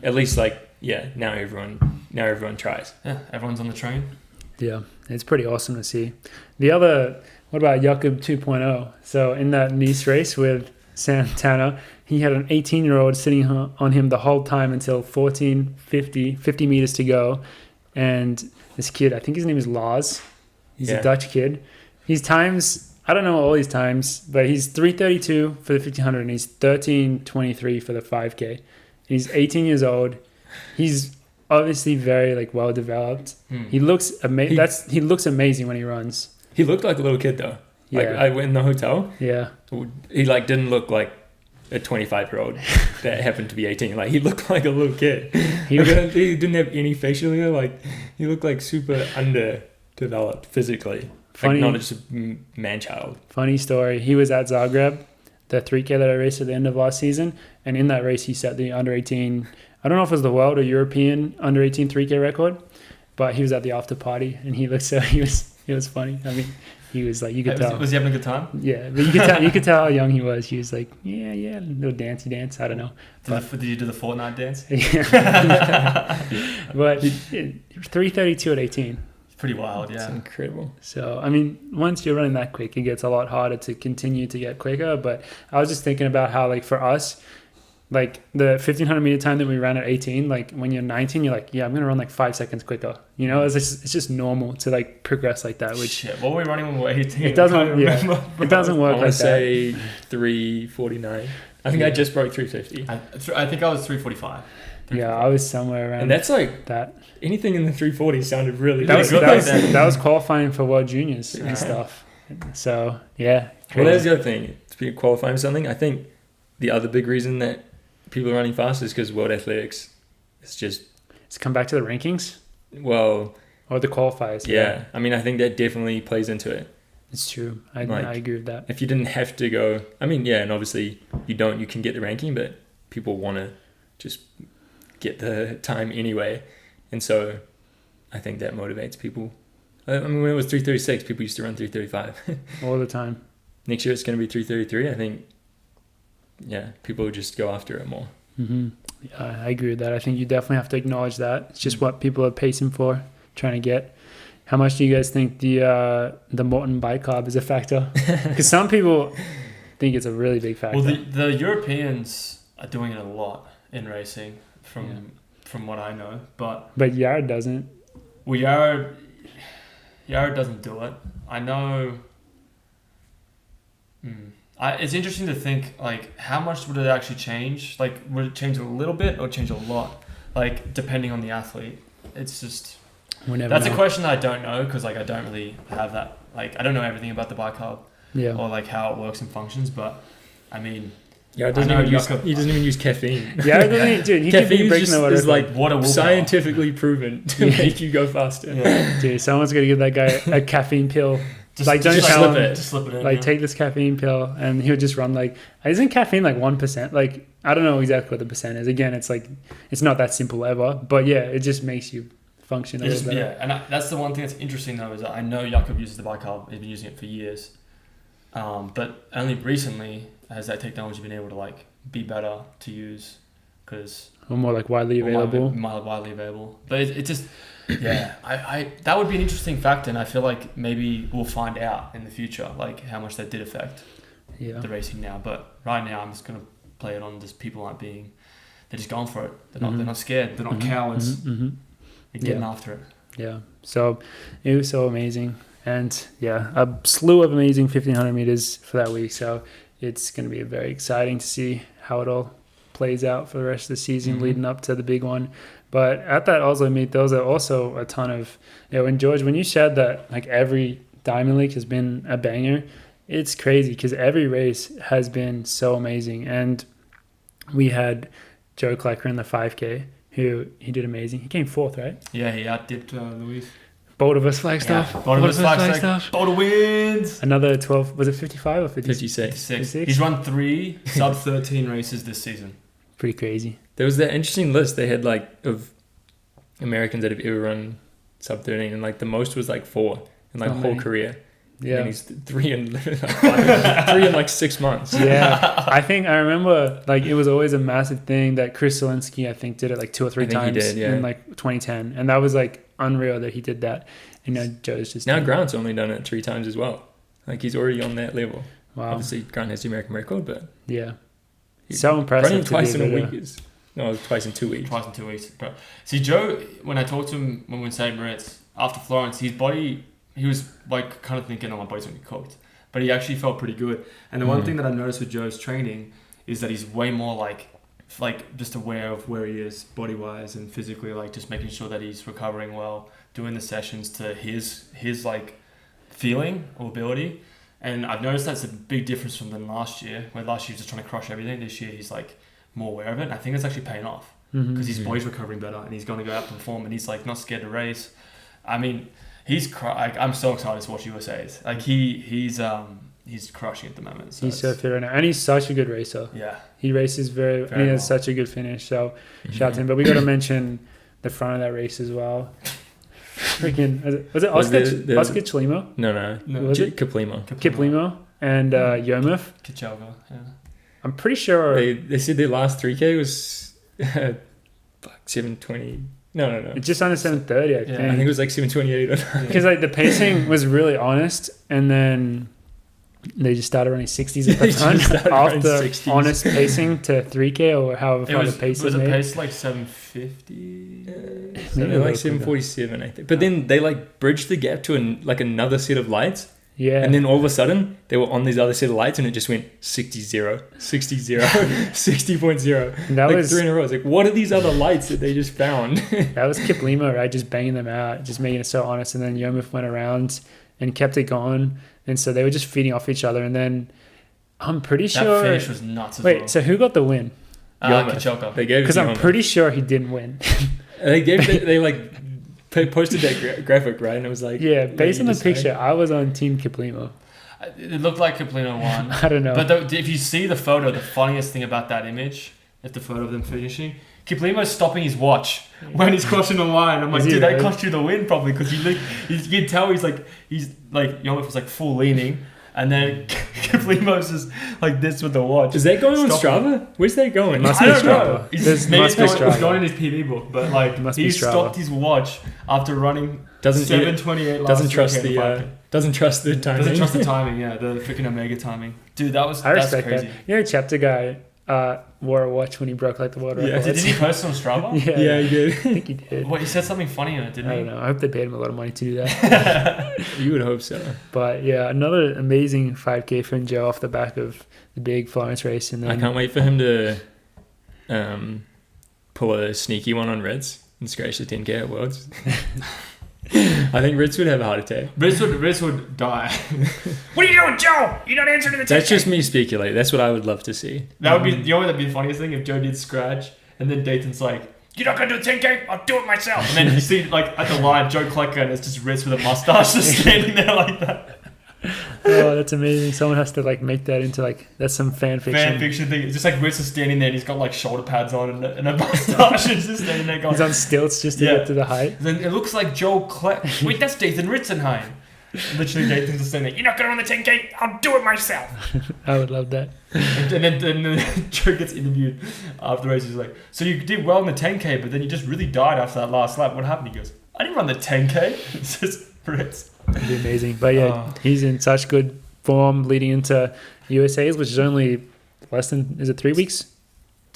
At least now everyone tries. Yeah, everyone's on the train. Yeah, it's pretty awesome to see. What about Jakob 2.0? So in that Nice race with Sam Tanner, he had an 18-year-old sitting on him the whole time until 50 meters to go. And this kid, I think his name is Lars. He's a Dutch kid. His times, I don't know all his times, but he's 3:32 for the 1500 and he's 13:23 for the 5K. He's 18 years old. He's obviously very well developed. He looks amazing. He looks amazing when he runs. He looked like a little kid though. Yeah. Like I went in the hotel. Yeah. He didn't look like a 25-year-old that happened to be 18. Like he looked like a little kid. He didn't have any facial hair. Like he looked like super underdeveloped physically. Funny, not just a man-child. Funny story. He was at Zagreb, the 3K that I raced at the end of last season, and in that race he set the under 18. I don't know if it was the world or European under 18 3K record, but he was at the after party and he was It was funny. I mean, he was like, you could tell. Was he having a good time? Yeah, but you could tell how young he was. He was like, yeah, little dancey dance. I don't know. Did you do the Fortnite dance? Yeah. But 3:32 at 18. It's pretty wild, yeah. It's incredible. So, I mean, once you're running that quick, it gets a lot harder to continue to get quicker. But I was just thinking about how, like, for us, like the 1500 meter time that we ran at 18, like when you're 19, you're like, yeah, I'm gonna run like 5 seconds quicker. You know, it's just normal to like progress like that. Which shit, what were we running when we were 18? It doesn't. Yeah, it doesn't work I like say 3:49. I think I just broke 3:50. I think I was 3:45. Yeah, I was somewhere around. And that's like that. Anything in the 3:40 sounded really That was good. that was qualifying for World Juniors and stuff. So yeah. Well, that's the other thing. To be qualifying for something, I think the other big reason that people are running fast is because World Athletics is just... It's come back to the rankings? Well... Or the qualifiers. Yeah. I mean, I think that definitely plays into it. It's true. I agree with that. If you didn't have to go... I mean, yeah, and obviously you can get the ranking, but people want to just get the time anyway. And so I think that motivates people. I mean, when it was 3:36, people used to run 3:35. All the time. Next year it's going to be 3:33. I think... Yeah, people just go after it more. Mm-hmm. Yeah, I agree with that. I think you definitely have to acknowledge that. It's just what people are pacing for, trying to get. How much do you guys think the Morton bicarb is a factor? Because some people think it's a really big factor. Well, the Europeans are doing it a lot in racing, from what I know, but Yared doesn't. Well, Yared doesn't do it. I know. It's interesting to think, like, how much would it actually change? Like, would it change a little bit or change a lot? Like, depending on the athlete. It's just... That's a question that I don't know, because, like, I don't really have that... Like, I don't know everything about the bicarb. Yeah. Or, like, how it works and functions, but, I mean... Yeah, he doesn't even use caffeine. Yeah, it doesn't even... Dude, he caffeine is, like, water scientifically proven to make you go faster. Yeah. Dude, someone's got to give that guy a caffeine pill. Just slip it in. Like, take this caffeine pill, and he'll just run like... Isn't caffeine like 1%? Like, I don't know exactly what the percent is. Again, it's like... It's not that simple ever. But yeah, it just makes you function a little better. Yeah, and that's the one thing that's interesting, though, is that I know Jakob uses the bicarb. He's been using it for years. But only recently has that technology been able to, like, be better to use. Because... Or more like widely available. More widely available. But it just... Yeah, I that would be an interesting factor, and I feel like maybe we'll find out in the future, like, how much that did affect the racing now. But right now, I'm just gonna play it on just people aren't being, they're just going for it. They're not scared. They're not cowards. They're getting after it. Yeah. So it was so amazing, and a slew of amazing 1500 meters for that week. So it's gonna be very exciting to see how it all plays out for the rest of the season leading up to the big one. But at that Oslo meet, there was also a ton of, and George, when you said that like every Diamond League has been a banger, it's crazy because every race has been so amazing. And we had Joe Klecker in the 5K, who he did amazing. He came fourth, right? Yeah, he outdipped Luis. Boulder vs Flagstaff. Boulder vs Flagstaff. Boulder wins. Another 12, was it 55 or 56? 56. He's run 3 sub-13 races this season. Pretty crazy. There was that interesting list they had, like, of Americans that have ever run sub-13, and like the most was like 4 in like a whole career. Yeah, and he's 3 in like 6 months. Yeah, I remember like it was always a massive thing that Chris Zielinski I think did it like 2 or 3 times in like 2010, and that was like unreal that he did that. And Joe's just now Grant's only done it 3 times as well. Like he's already on that level. Wow. Obviously Grant has the American record, but yeah, so impressive. Running twice in a week is. No, twice in 2 weeks. Twice in 2 weeks. But see, Joe, when I talked to him when we were in St. Moritz, after Florence, his body, he was like kind of thinking, oh, my body's going to get cooked. But he actually felt pretty good. And the one thing that I noticed with Joe's training is that he's way more like just aware of where he is body-wise and physically, like just making sure that he's recovering well, doing the sessions to his like feeling or ability. And I've noticed that's a big difference from than last year, where last year he was just trying to crush everything. This year he's like more aware of it, and I think it's actually paying off because his body's recovering better and he's going to go out and perform, and he's like not scared to race. I mean, I'm so excited to watch USA's. Like he's crushing at the moment. So he's so fit right now, and he's such a good racer. Yeah, he races very and he has such a good finish. So shout out to him. But we got to mention the front of that race as well. freaking was it Was Oscar the- Oscar Chlimo, No. Was it? Kaplimo. Kiplimo, and Yomif? Kichalva, yeah. I'm pretty sure They said their last 3K was 7:20. No. it's just under 7:30. I Yeah. think. I think it was like 7:28 or Because like the pacing was really honest, and then they just started running 60s at They the just front started running after 60s. honest pacing to 3K or however far the pace was is it made. paced like 750? So Maybe they're a like little 7:47, I think. But then they like bridged the gap to another set of lights, Yeah, and then all of a sudden they were on these other set of lights, and it just went 60-0, 60-0, 60.0. And that Like was 3 in a row. It's like, what are these other lights that they just found? that was Kip Lima, right? Just banging them out, just making it so honest. And then Yomif went around and kept it going, and so they were just feeding off each other. And then I'm pretty That sure. finish was nuts as Wait, well. so who got the win? Yomif. Kichalka. They gave it Because to I'm Yomif. pretty sure he didn't win. They like posted that graphic, right? And it was like, Yeah, based on the decide. picture, I was on Team Kiplimo. It looked like Kaplino won. I don't know. But if you see the photo, the funniest thing about that image, is the photo of them finishing, Kiplimo's stopping his watch when he's crossing the line. I'm like, Is he dude, that really? cost you the win probably, because you can tell he's like Yomif was like full leaning, and then Kiplimo's just like this with the watch. is that going on Stop Strava? Where's that going? Must I be don't know. Strava. He's, maybe Must it's be going, it's Strava. going in his PB book, but like Must be he Strava. stopped his watch after running Doesn't 7:28 last doesn't trust weekend, the 5K. doesn't trust the timing. Doesn't trust the timing, yeah, the freaking Omega timing. Dude, that's I respect crazy. that. You know, chapter guy wore a watch when he broke like the world Yeah. record. Didn't he post it on Strava? Yeah, Yeah, he I did. think he did. What, he said something funny on it, didn't I he? don't know. I hope they paid him a lot of money to do that. You would hope so. But yeah, another amazing 5K from Joe off the back of the big Florence race. And then I can't wait for him to pull a sneaky one on Reds and scratch the 10K at Worlds. I think Reds would have a heart attack. Riz would die. What are you doing, Joe? You're not answering the That's text. just me speculate. That's what I would love to see. That would be, you know what would be the funniest thing? If Joe did scratch, and then Dayton's like, you're not going to do a 10K? I'll do it myself. And then you see, like, at the line, Joe Klecker, and it's just Riz with a mustache just standing there like that. oh, that's amazing. Someone has to like make that into like that's some fan fiction. Fan fiction thing. It's just like Riz is standing there, and he's got like shoulder pads on and a mustache, and he's just standing there going, He's on stilts just to Yeah. get to the height. then it looks like Joe Klecker. Wait, that's Dathan Ritzenheim. Literally, Dathan's just standing there, you're not going to run the 10K? I'll do it myself. I would love that. And then Joe gets interviewed after the race. He's like, so you did well in the 10K, but then you just really died after that last lap. What happened? He goes, I didn't run the 10K. It's just Ritz. It'd be amazing. But yeah, Oh. he's in such good form leading into USA's, which is only less than, is it 3 weeks?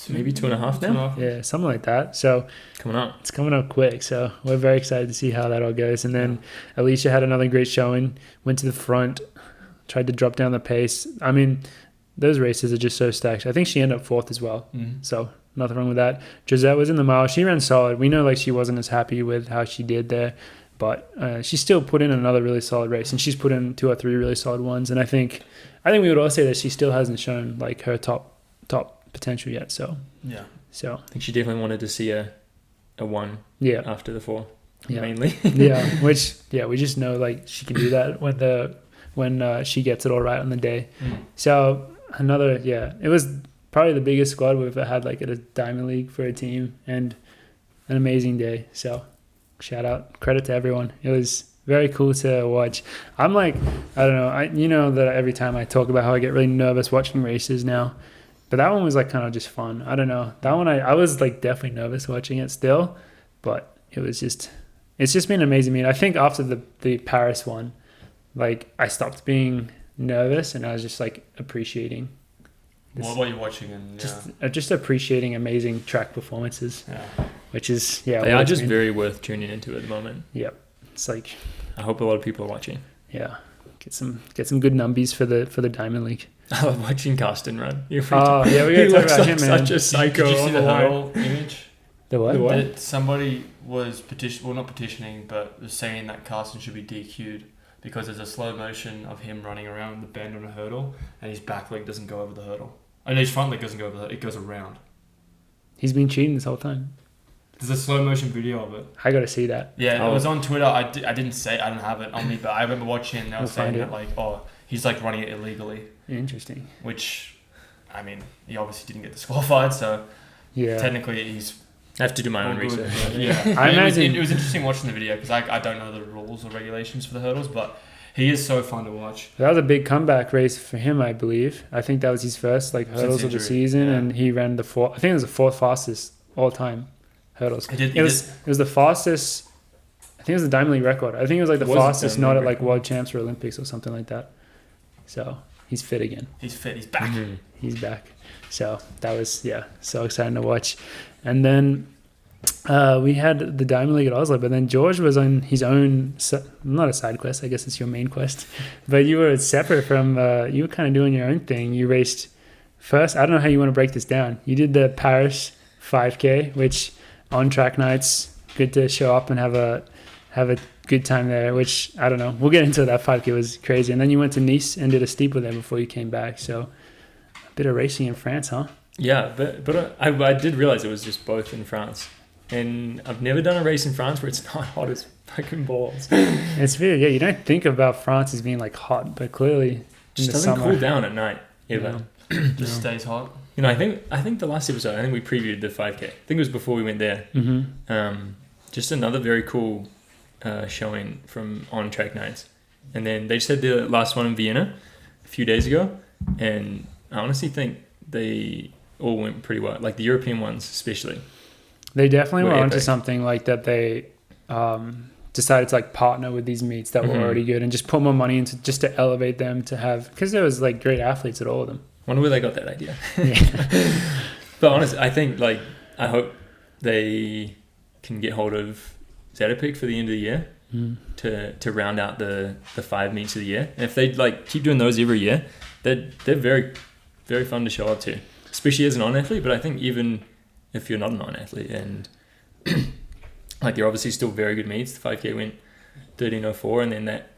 Maybe 2.5 now? Yeah, something like that. So Coming up. it's coming up quick. So we're very excited to see how that all goes. And then Alicia had another great showing, went to the front, tried to drop down the pace. I mean, those races are just so stacked. I think she ended up 4th as well. Mm. So nothing wrong with that. Josette was in the mile. She ran solid. We know like she wasn't as happy with how she did there, but she still put in another really solid race, and she's put in 2 or 3 really solid ones. And I think we would all say that she still hasn't shown like her top potential yet. So Yeah. I think she definitely wanted to see a 1 yeah, after the 4, Yeah. mainly. yeah. Which we just know like she can do that when she gets it all right on the day. Mm. So it was probably the biggest squad we've ever had like at a Diamond League for a team, and an amazing day. So shout out, credit to everyone. It was very cool to watch. I'm like, I don't know, you know that every time I talk about how I get really nervous watching races now, but that one was like kind of just fun. I don't know, that one I was like definitely nervous watching it still, but it's just been amazing. I mean, I think after the Paris one, like I stopped being nervous and I was just like appreciating What you're watching and just appreciating amazing track performances, which is They what are it's just been. very worth tuning into at the moment. It's like I hope a lot of people are watching. get some good numbies for the Diamond League. I love watching Carsten run. Oh yeah, we He gotta talk looks about like him, man. such a psycho. Did you see on the the line. hurdle image? The what? The what? That somebody was not petitioning, but was saying that Carsten should be DQ'd because there's a slow motion of him running around the bend on a hurdle, and his back leg doesn't go over the hurdle. And his front leg doesn't go over the hurdle, it goes around. He's been cheating this whole time. There's a slow motion video of it. I gotta see that. Yeah, Oh. it was on Twitter. I didn't have it on me, but I remember watching and they were We'll saying find that, like, oh, he's like running it illegally, Interesting. which, I mean, he obviously didn't get disqualified, so Yeah. technically he's I have to do my own research. Yeah, I imagine it was interesting watching the video because I don't know the rules or regulations for the hurdles, but he is so fun to watch. that was a big comeback race for him, I believe. I think that was his first like hurdles of the season, and he ran the fourth. I think it was the fourth fastest all time hurdles. It was the fastest. I think it was the Diamond League record. I think it was like the fastest, not at like World Champs or Olympics or something like that. So he's fit again. He's fit. He's back. Mm-hmm. He's back. So that was so exciting to watch. And then we had the Diamond League at Oslo, but then George was on his own, not a side quest, I guess it's your main quest, but you were separate from, you were kind of doing your own thing. You raced first, I don't know how you want to break this down. You did the Paris 5K, which on track nights, good to show up and have a good time there, which I don't know. We'll get into that. 5K was crazy. And then you went to Nice and did a steeple there before you came back. So a bit of racing in France, huh? Yeah, but I did realize it was just both in France. And I've never done a race in France where it's not hot as fucking balls. It's weird. Yeah, you don't think about France as being like hot, but clearly in just the doesn't summer, cool down at night ever. Just stays hot. You know, I think the last episode, I think we previewed the 5K. I think it was before we went there. Mm-hmm. Just another very cool showing from on track nights. And then they just had the last one in Vienna a few days ago, and I honestly think they all went pretty well. Like the European ones, especially. They definitely were onto epic. something like that. They decided to like partner with these meets that were already good and just put more money into just to elevate them to have, because there was like great athletes at all of them. Wonder where they got that idea. Yeah. But honestly, I think like I hope they can get hold of Zetapic for the end of the year to round out the 5 meets of the year. And if they like keep doing those every year, they're very, very fun to show up to, especially as an on-athlete. But I think even if you're not an on-athlete, and like they're obviously still very good meets. The 5K went 13:04, and then that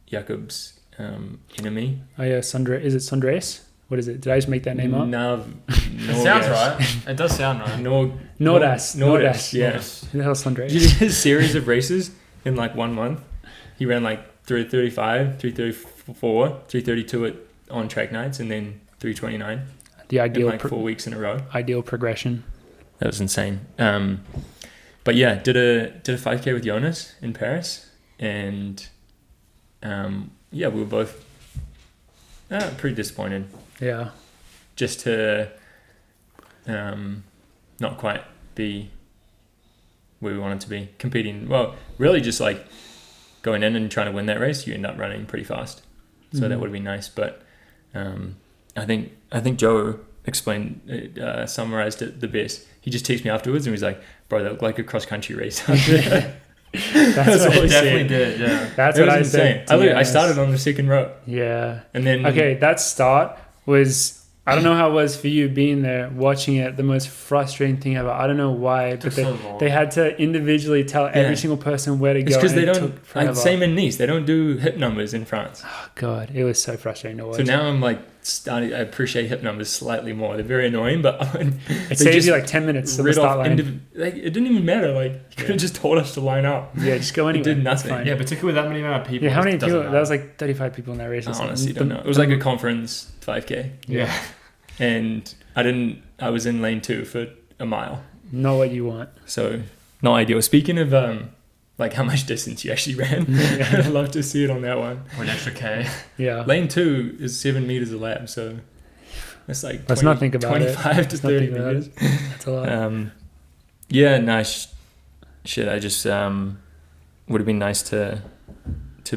Jakob's enemy. Oh yeah, is it Sundres? What is it? Did I just make that name up? No, It sounds right. It does sound right. Nordas. Yeah. Who the hell is Sundres? He did his series of races in like 1 month. He ran like 335, 334, 332 on track nights, and then 329. The ideal in like 4 weeks in a row. Ideal progression. That was insane. But yeah, did a 5K with Jonas in Paris, and we were both pretty disappointed. Yeah. Just to not quite be where we wanted to be competing. Well, really just like going in and trying to win that race, you end up running pretty fast. So that would have been nice. But I think Joe explained, summarized it the best. He just texted me afterwards and he was like, "Bro, that looked like a cross country race." That's what It definitely did. Yeah. That's it what was I insane. said. I started on the second row. Yeah. And then Okay, that start was, I don't know how it was for you being there, watching it, the most frustrating thing ever. I don't know why, but they had to individially tell every single person where to go. It's because they and it don't, took forever. same in Nice, they don't do hip numbers in France. Oh, God, it was so frustrating to watch. So now I'm like, I appreciate hip numbers slightly more. They're very annoying, but it saves you like 10 minutes to the start line. Like, it didn't even matter. Like, you could have just told us to line up. Yeah, just go anywhere. It did nothing. Fine. Yeah, particularly with that many amount of people. Yeah, how many it doesn't people? matter. That was like 35 people in that race. I or something. honestly don't know. It was like a conference 5K. Yeah. And I was in lane 2 for a mile. Not what you want. So, not ideal. Speaking of like how much distance you actually ran, I'd love to see it on that one. Or an extra K. Yeah. Lane 2 is 7 meters a lap, so it's like Let's not think about 25 to 30 meters. That's a lot. Yeah, nice shit. I just would have been nice to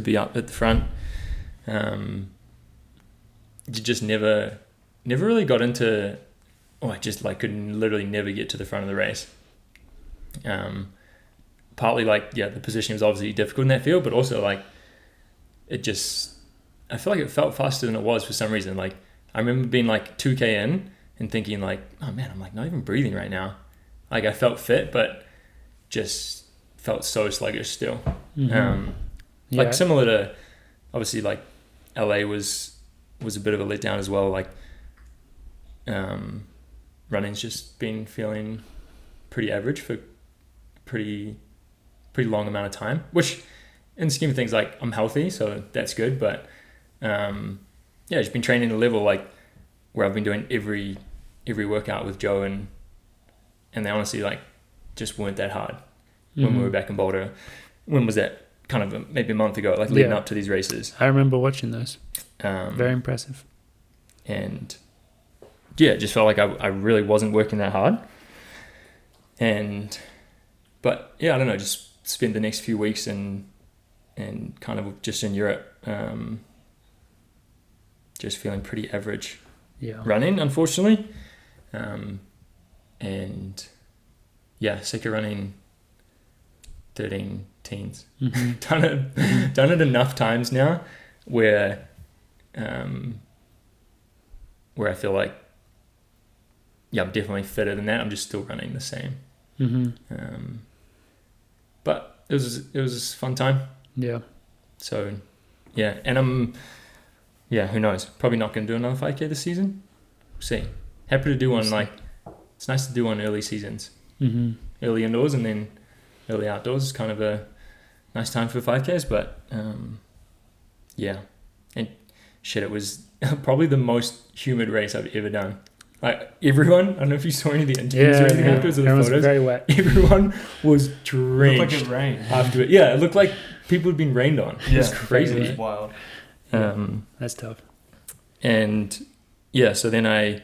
be up at the front. You just never really got into. I just like could literally never get to the front of the race. Partly like the positioning was obviously difficult in that field, but also like I feel like it felt faster than it was for some reason. Like I remember being like 2K in and thinking like, oh man, I'm like not even breathing right now. Like I felt fit, but just felt so sluggish still. Like similar to obviously like LA was a bit of a letdown as well. Like running's just been feeling pretty average for pretty long amount of time, which in the scheme of things, like I'm healthy, so that's good. But just been training at a level like where I've been doing every workout with Joe and they honestly like just weren't that hard when we were back in Boulder. When was that? Kind of maybe a month ago, like leading up to these races. I remember watching those. Very impressive. And yeah, it just felt like I really wasn't working that hard. But yeah, I don't know, just spent the next few weeks and kind of just in Europe, just feeling pretty average running, unfortunately. And yeah, sick of running 13 teens. Done it enough times now where I feel like I'm definitely fitter than that. I'm just still running the same. But it was a fun time. Yeah. So yeah, and who knows? Probably not going to do another 5K this season. We'll see. Happy to do one. Like, it's nice to do one early seasons. Early indoors and then early outdoors is kind of a nice time for 5Ks, but yeah. And shit, it was probably the most humid race I've ever done. Like, everyone, I don't know if you saw any of the interviews or anything afterwards, or the photos. Very wet. Everyone was drenched. It looked like it rained. After it. Yeah, it looked like people had been rained on. It was crazy. It was wild. That's tough. And yeah, so then I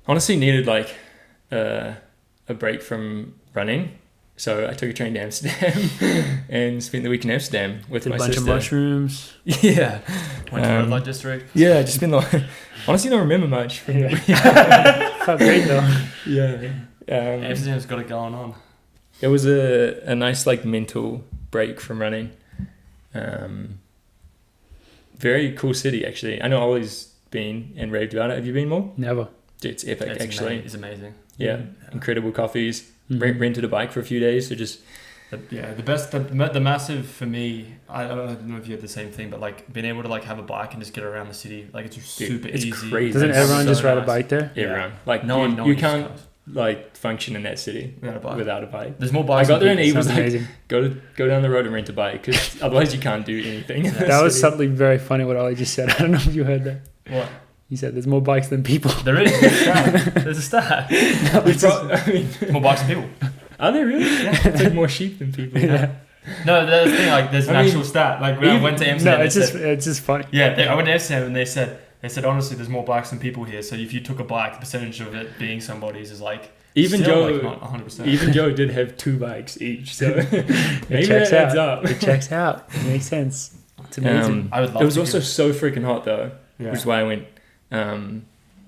honestly needed like a break from running. So I took a train to Amsterdam and spent the week in Amsterdam with my sister. A bunch of mushrooms. Yeah. Went to the red light district. Yeah, just been like, honestly don't remember much from the week. Felt great though. Yeah. Amsterdam's got it going on. It was a nice like mental break from running. Very cool city actually. I know Ollie's been and raved about it. Have you been more? Never. Dude, it's epic actually. It's amazing. Yeah. Incredible coffees. Rented a bike for a few days, so just the massive for me. I don't know if you had the same thing, but like being able to like have a bike and just get around the city, like it's just super easy. Crazy. Doesn't everyone just ride a bike there? Everyone, like you can't like function in that city without a bike. There's more bikes. I got there and he was like, amazing. go down the road and rent a bike because otherwise you can't do anything. That was something very funny what Ollie just said. I don't know if you heard that. What? He said there's more bikes than people. There is. There's a stat. More bikes than people. Are there really? Yeah. It's like more sheep than people. Yeah. No, that's the thing. Like, there's an actual stat. Like when I went to Amsterdam, no, it's just funny. Yeah, I went to Amsterdam and they said honestly, there's more bikes than people here. So if you took a bike, the percentage of it being somebody's is like even Joe, like not 100%. Even Joe did have 2 bikes each, so maybe that adds up. It checks out. It makes sense. It's amazing. I would love. It was also so freaking hot though, which is why I went.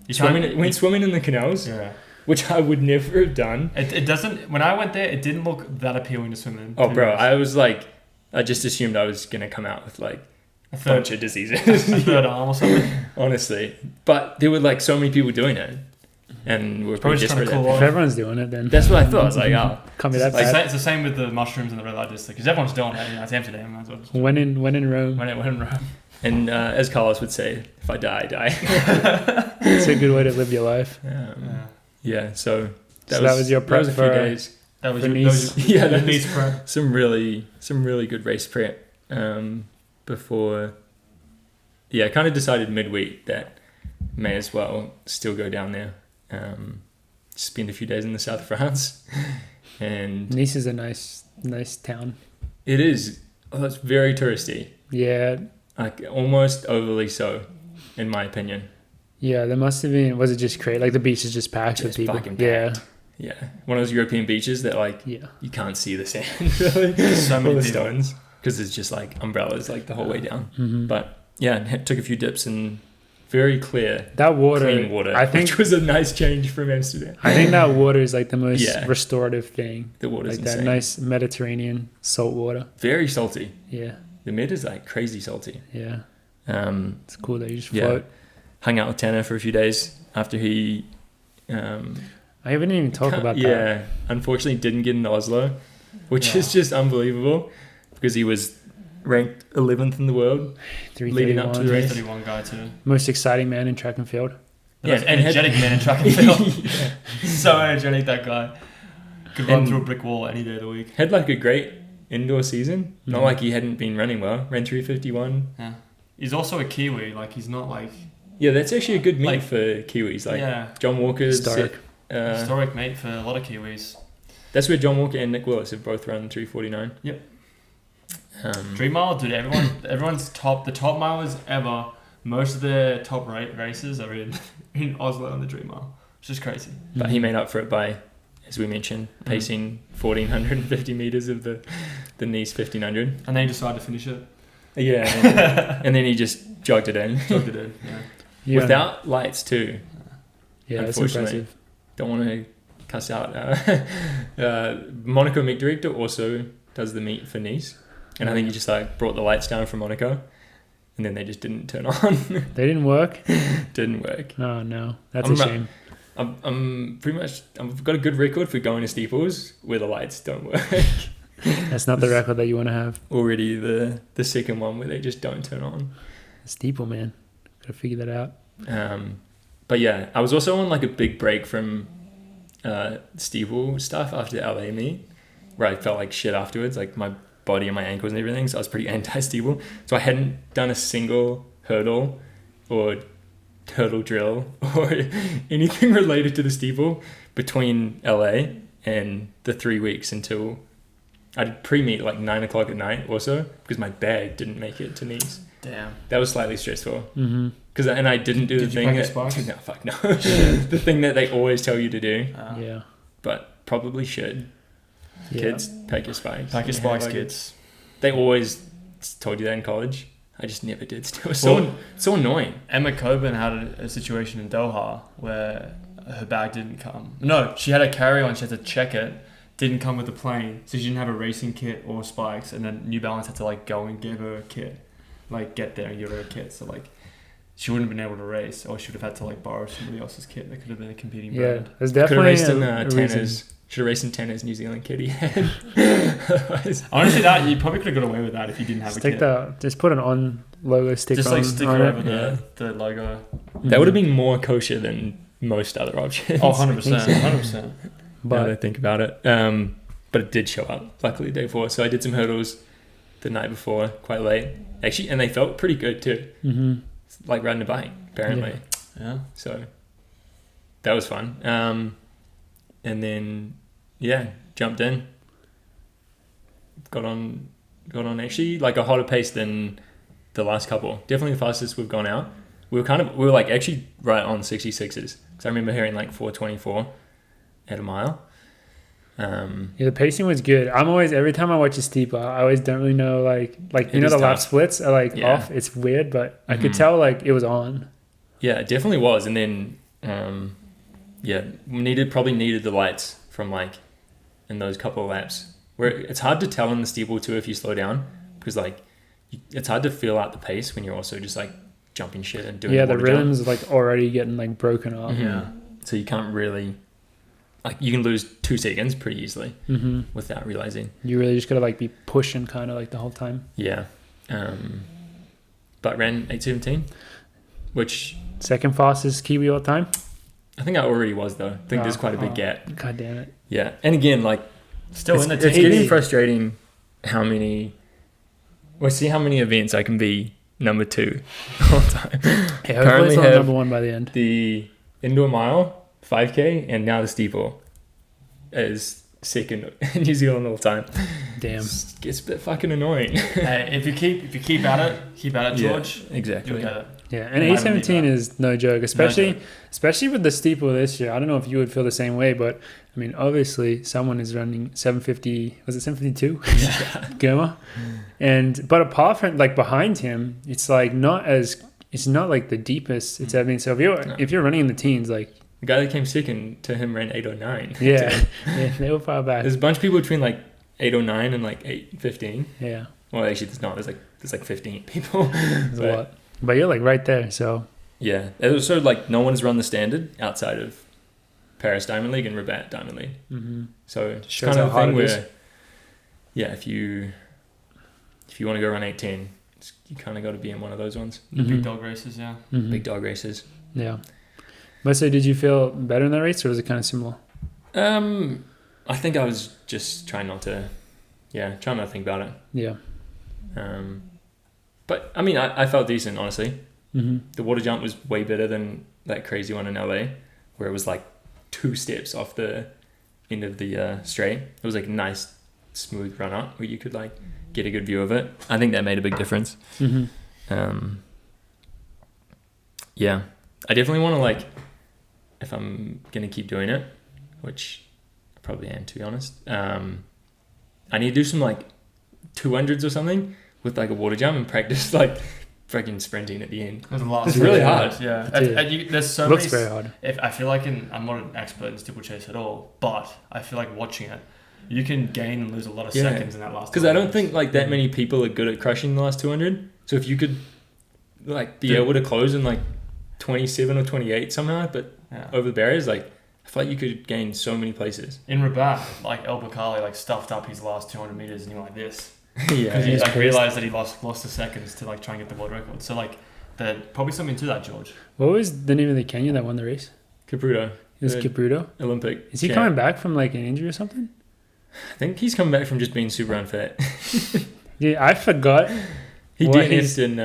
Swimming in the canals. Yeah. Which I would never have done. It doesn't. When I went there, it didn't look that appealing to swim in. Oh, bro! I was like, I just assumed I was gonna come out with like a bunch of diseases, a third arm or something. Honestly, but there were like so many people doing it, and we're probably just if everyone's doing it, then that's what I thought. I was like, oh, can't be that bad. It's the same with the mushrooms and the red light district because everyone's doing it. It's Amsterdam. When in Rome. When in Rome. And as Carlos would say, if I die, I die. It's a good way to live your life. Yeah, so that was your prep for a few days. That was Nice prep. Some really good race prep before. Yeah, I kind of decided midweek that may as well still go down there, spend a few days in the south of France, and Nice is a nice town. It is. Oh, it's very touristy. Yeah, like almost overly so, in my opinion. Yeah, there must have been. Was it just crazy? Like the beach is just packed with people. Yeah. One of those European beaches that like you can't see the sand really. So many stones because it's just like umbrellas like the whole way down. But yeah, took a few dips and very clean water. I think which was a nice change from Amsterdam. I think that water is like the most restorative thing. The water's like insane. That nice Mediterranean salt water. Very salty. Yeah. The Med is like crazy salty. Yeah. It's cool that you just float. Hung out with Tanner for a few days after he. I haven't even talked about that. Yeah, unfortunately didn't get into Oslo, which is just unbelievable because he was ranked 11th in the world leading up to the race. 331 guy too. Most exciting man in track and field. The most energetic man in track and field. So energetic, that guy. Could run through a brick wall any day of the week. Had like a great indoor season. Not like he hadn't been running well. Ran 351. Yeah. He's also a Kiwi. Like he's not like. Yeah, that's actually a good meet for Kiwis. Like John Walker's Historic, mate, for a lot of Kiwis. That's where John Walker and Nick Willis have both run 3:49. Yep. Dream Mile, dude. Everyone's top. The top milers ever. Most of the top races are in Oslo on the Dream Mile. It's just crazy. But he made up for it by, as we mentioned, pacing 1,450 meters of the Nice 1,500. And then he decided to finish it. Yeah, and then he just jogged it in. Yeah. Without lights too. Yeah, that's Unfortunately. impressive. Don't want to cuss out. Monaco meet director also does the meet for Nice, and I think he just like brought the lights down from Monaco, and then they just didn't turn on. They didn't work? Didn't work. Oh, no. That's a shame. I'm pretty much, I've got a good record for going to steeples where the lights don't work. That's not the record that you want to have. Already the second one where they just don't turn on. Steeple, man. Gotta figure that out. But yeah, I was also on like a big break from steeple stuff after the LA meet, where I felt like shit afterwards, like my body and my ankles and everything. So I was pretty anti-steeple. So I hadn't done a single hurdle or hurdle drill or anything related to the steeple between LA and the 3 weeks until I did pre-meet like 9 o'clock at night also, because my bag didn't make it to Nice. Damn. That was slightly stressful. Mm-hmm. And I didn't do the thing that... No, fuck no. The thing that they always tell you to do. Yeah. But probably should. Yeah. Kids, pack your spikes. Pack your spikes, kids. They always told you that in college. I just never did. It was so annoying. Emma Coburn had a situation in Doha where her bag didn't come. No, she had a carry-on. She had to check it. Didn't come with the plane. So she didn't have a racing kit or spikes. And then New Balance had to like go and give her a kit. Like get there and give her a kit. So like she wouldn't have been able to race, or she would have had to like borrow somebody else's kit. That could have been a competing brand. Yeah, there's definitely could have raced in Tanner's. Should have raced in Tanner's New Zealand kitty. Honestly, that you probably could have got away with that if you didn't have a kit. Just put an on logo sticker. Just like sticker on over it. the logo. That would have been more kosher than most other options. Oh, 100%. 100%. But now I think about it. But it did show up, luckily, the day before. So I did some hurdles the night before, quite late. Actually, and they felt pretty good too. Mm-hmm. Like riding a bike, apparently. Yeah. So that was fun. And then, yeah, jumped in. Got on actually like a hotter pace than the last couple. Definitely the fastest we've gone out. We were like actually right on 66s. Because I remember hearing like 4:24 at a mile. Yeah, the pacing was good. I'm always, every time I watch a steeple, I always don't really know like you know the lap splits are like off. It's weird, but I could tell like it was on. Yeah, it definitely was. And then probably needed the lights from like in those couple of laps. Where it's hard to tell in the steeple too if you slow down, because like it's hard to feel out the pace when you're also just like jumping shit and doing. Yeah, the rhythm's like already getting like broken off. Mm-hmm. Yeah, so you can't really. Like you can lose 2 seconds pretty easily without realizing. You really just gotta like be pushing kind of like the whole time. Yeah, but ran 8:17, which second fastest Kiwi all time. I think I already was though. I think there's quite a big gap. God damn it. Yeah, and again like still in the it's getting frustrating how many. Well, see how many events I can be number 2 all the time. Yeah, currently have number 1 by the end. The indoor mile. 5K and now the steeple is second in New Zealand all the time. Damn, it gets a bit fucking annoying. Hey, if you keep at it, George. Yeah, exactly. You'll get it. Yeah, and 8:17 is no joke, especially with the steeple this year. I don't know if you would feel the same way, but I mean, obviously someone is running 750. Was it 752? Yeah. Goma, but apart from like behind him, it's like it's not like the deepest it's ever been. So if you're running in the teens, like. The guy that came second to him ran 8:09. Yeah, they were far back. There's a bunch of people between like 8:09 and like 8:15. Yeah. Well, actually, there's like 15 people. There's a lot. But you're like right there, so. Yeah, it was sort of like no one's run the standard outside of Paris Diamond League and Rabat Diamond League. Mm-hmm. So it's kind of a thing where, yeah, if you want to go run 8:10, you kind of got to be in one of those ones. Mm-hmm. Big dog races, yeah. Mm-hmm. Big dog races. Yeah. But so did you feel better in that race, or was it kind of similar? I think I was just trying not to think about it. Yeah. But I mean, I felt decent, honestly. Mm-hmm. The water jump was way better than that crazy one in LA, where it was like 2 steps off the end of the straight. It was like a nice smooth run up where you could like get a good view of it. I think that made a big difference. Yeah, I definitely want to like, if I'm gonna keep doing it, which I probably am, to be honest, I need to do some like 200s or something with like a water jump and practice like freaking sprinting at the end. There's a lot. It's really hard. Yeah. There's so Looks many. very hard. I feel like I'm not an expert in steeplechase at all, but I feel like watching it, you can gain and lose a lot of seconds in that last. Because I don't think like that many people are good at crushing the last 200. So if you could like be able to close in like 27 or 28 somehow, but over the barriers, like I feel like you could gain so many places. In Rabat, like El Bakali like stuffed up his last 200 meters and he went like this. Yeah, because he like realized that he lost the seconds to like try and get the world record. So like there's probably something to that, George. What was the name of the Kenyan that won the race? Caputo. It was Caputo. Olympic. Is he coming back from like an injury or something? I think he's coming back from just being super unfit. Yeah, I forgot. He DNF'd in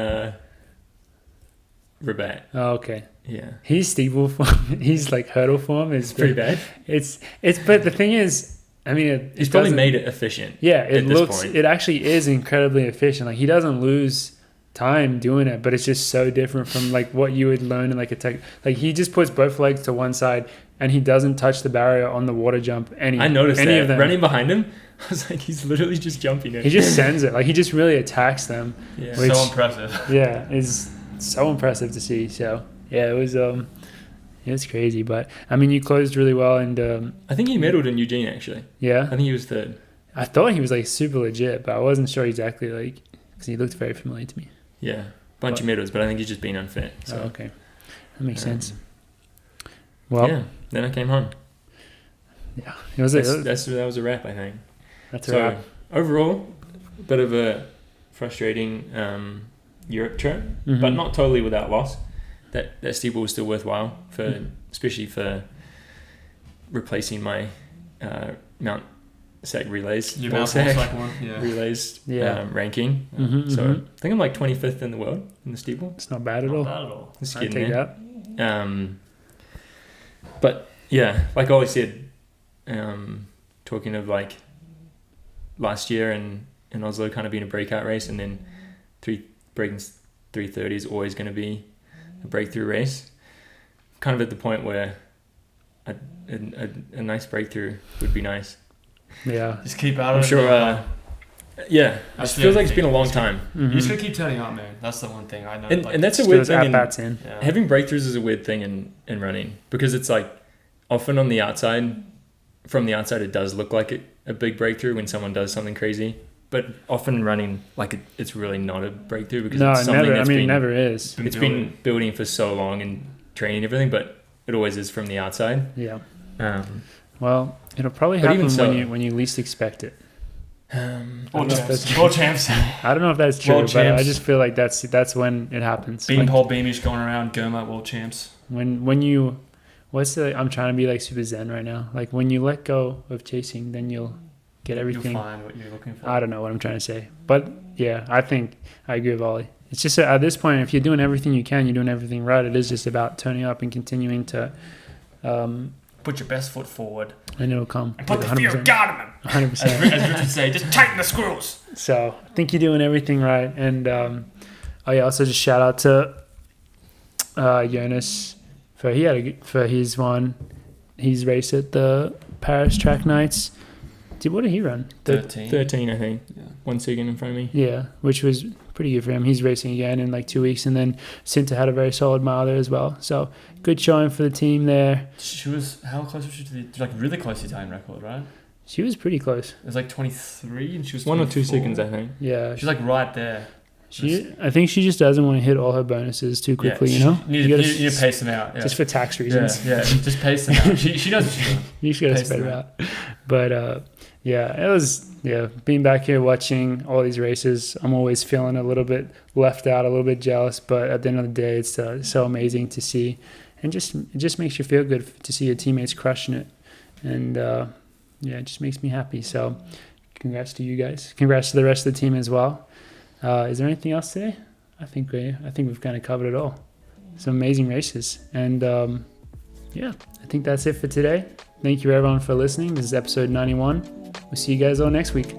Rabat. Oh, okay. Yeah. His steeple form, he's like hurdle form is pretty bad. It's but the thing is, I mean, he's probably made it efficient. Yeah, it actually is incredibly efficient. Like he doesn't lose time doing it, but it's just so different from like what you would learn in like a tech. Like he just puts both legs to one side and he doesn't touch the barrier on the water jump. I noticed any that of them. Running behind him, I was like, he's literally just jumping it. He just sends it. Like he just really attacks them. Yeah, so impressive. Yeah, it's so impressive to see. So yeah, it was crazy, but I mean, you closed really well, and I think he medaled in Eugene actually. Yeah, I think he was third. I thought he was like super legit, but I wasn't sure exactly like because he looked very familiar to me. Yeah, bunch of medals, but I think he's just been unfit. So. Oh, okay, that makes sense. Well, yeah, then I came home. Yeah, that was a wrap, I think. That's a wrap. Overall, a bit of a frustrating Europe trip, but not totally without loss. That steeple was still worthwhile especially for replacing my Mount Sac relays. Your Mount Sac one, relays ranking. So I think I'm like 25th in the world in the steeple. It's not bad at all. Not bad at all. It's I'd getting take there. But yeah, like Ollie said, talking of like last year in Oslo kind of being a breakout race, and then breaking 3:30 is always going to be a breakthrough race. Kind of at the point where a nice breakthrough would be nice. Yeah, just keep out of I'm sure. Yeah, it feels like it's been a long time. You just gotta keep turning up, man. That's the one thing I know. And that's a weird thing. Yeah. Having breakthroughs is a weird thing in running, because it's like often on the outside, from the outside, it does look like a big breakthrough when someone does something crazy. But often running, like it's really not a breakthrough, because it's something it never is. It's been building for so long and training and everything, but it always is from the outside. Yeah. Well, it'll probably happen when you least expect it. World champs. I don't know if that's true, but I just feel like that's when it happens. Beanpole Beamish going around, Goma world champs. When you, I'm trying to be like super zen right now. Like when you let go of chasing, then you'll get everything. You'll find what you're looking for. I don't know what I'm trying to say, but yeah, I think I agree with Ollie. It's just at this point, if you're doing everything you can, you're doing everything right. It is just about turning up and continuing to put your best foot forward, and it'll come. And put the fear of God in them. 100%. As Richard say, just tighten the screws. So I think you're doing everything right, and also just shout out to Jonas for his race at the Paris Track Nights. What did he run? 13, I think. Yeah. 1 second in front of me. Yeah, which was pretty good for him. He's racing again in like 2 weeks, and then Sinta had a very solid mile there as well. So good showing for the team there. How close was she to like really close to the Italian record, right? She was pretty close. It was like 23, and she was 1 or 2 24. seconds, I think. Yeah, she's like right there. I think she just doesn't want to hit all her bonuses too quickly. You need to pace them out. Yeah. Just for tax reasons. Yeah, just pace them out. She knows what she's doing. You should have spread it out. But yeah, it was being back here watching all these races. I'm always feeling a little bit left out, a little bit jealous. But at the end of the day, it's so amazing to see, and it just makes you feel good to see your teammates crushing it, and it just makes me happy. So, congrats to you guys. Congrats to the rest of the team as well. Is there anything else today? I think we've kind of covered it all. Some amazing races, and Yeah, I think that's it for today. Thank you everyone for listening. This is episode 91. We'll see you guys all next week.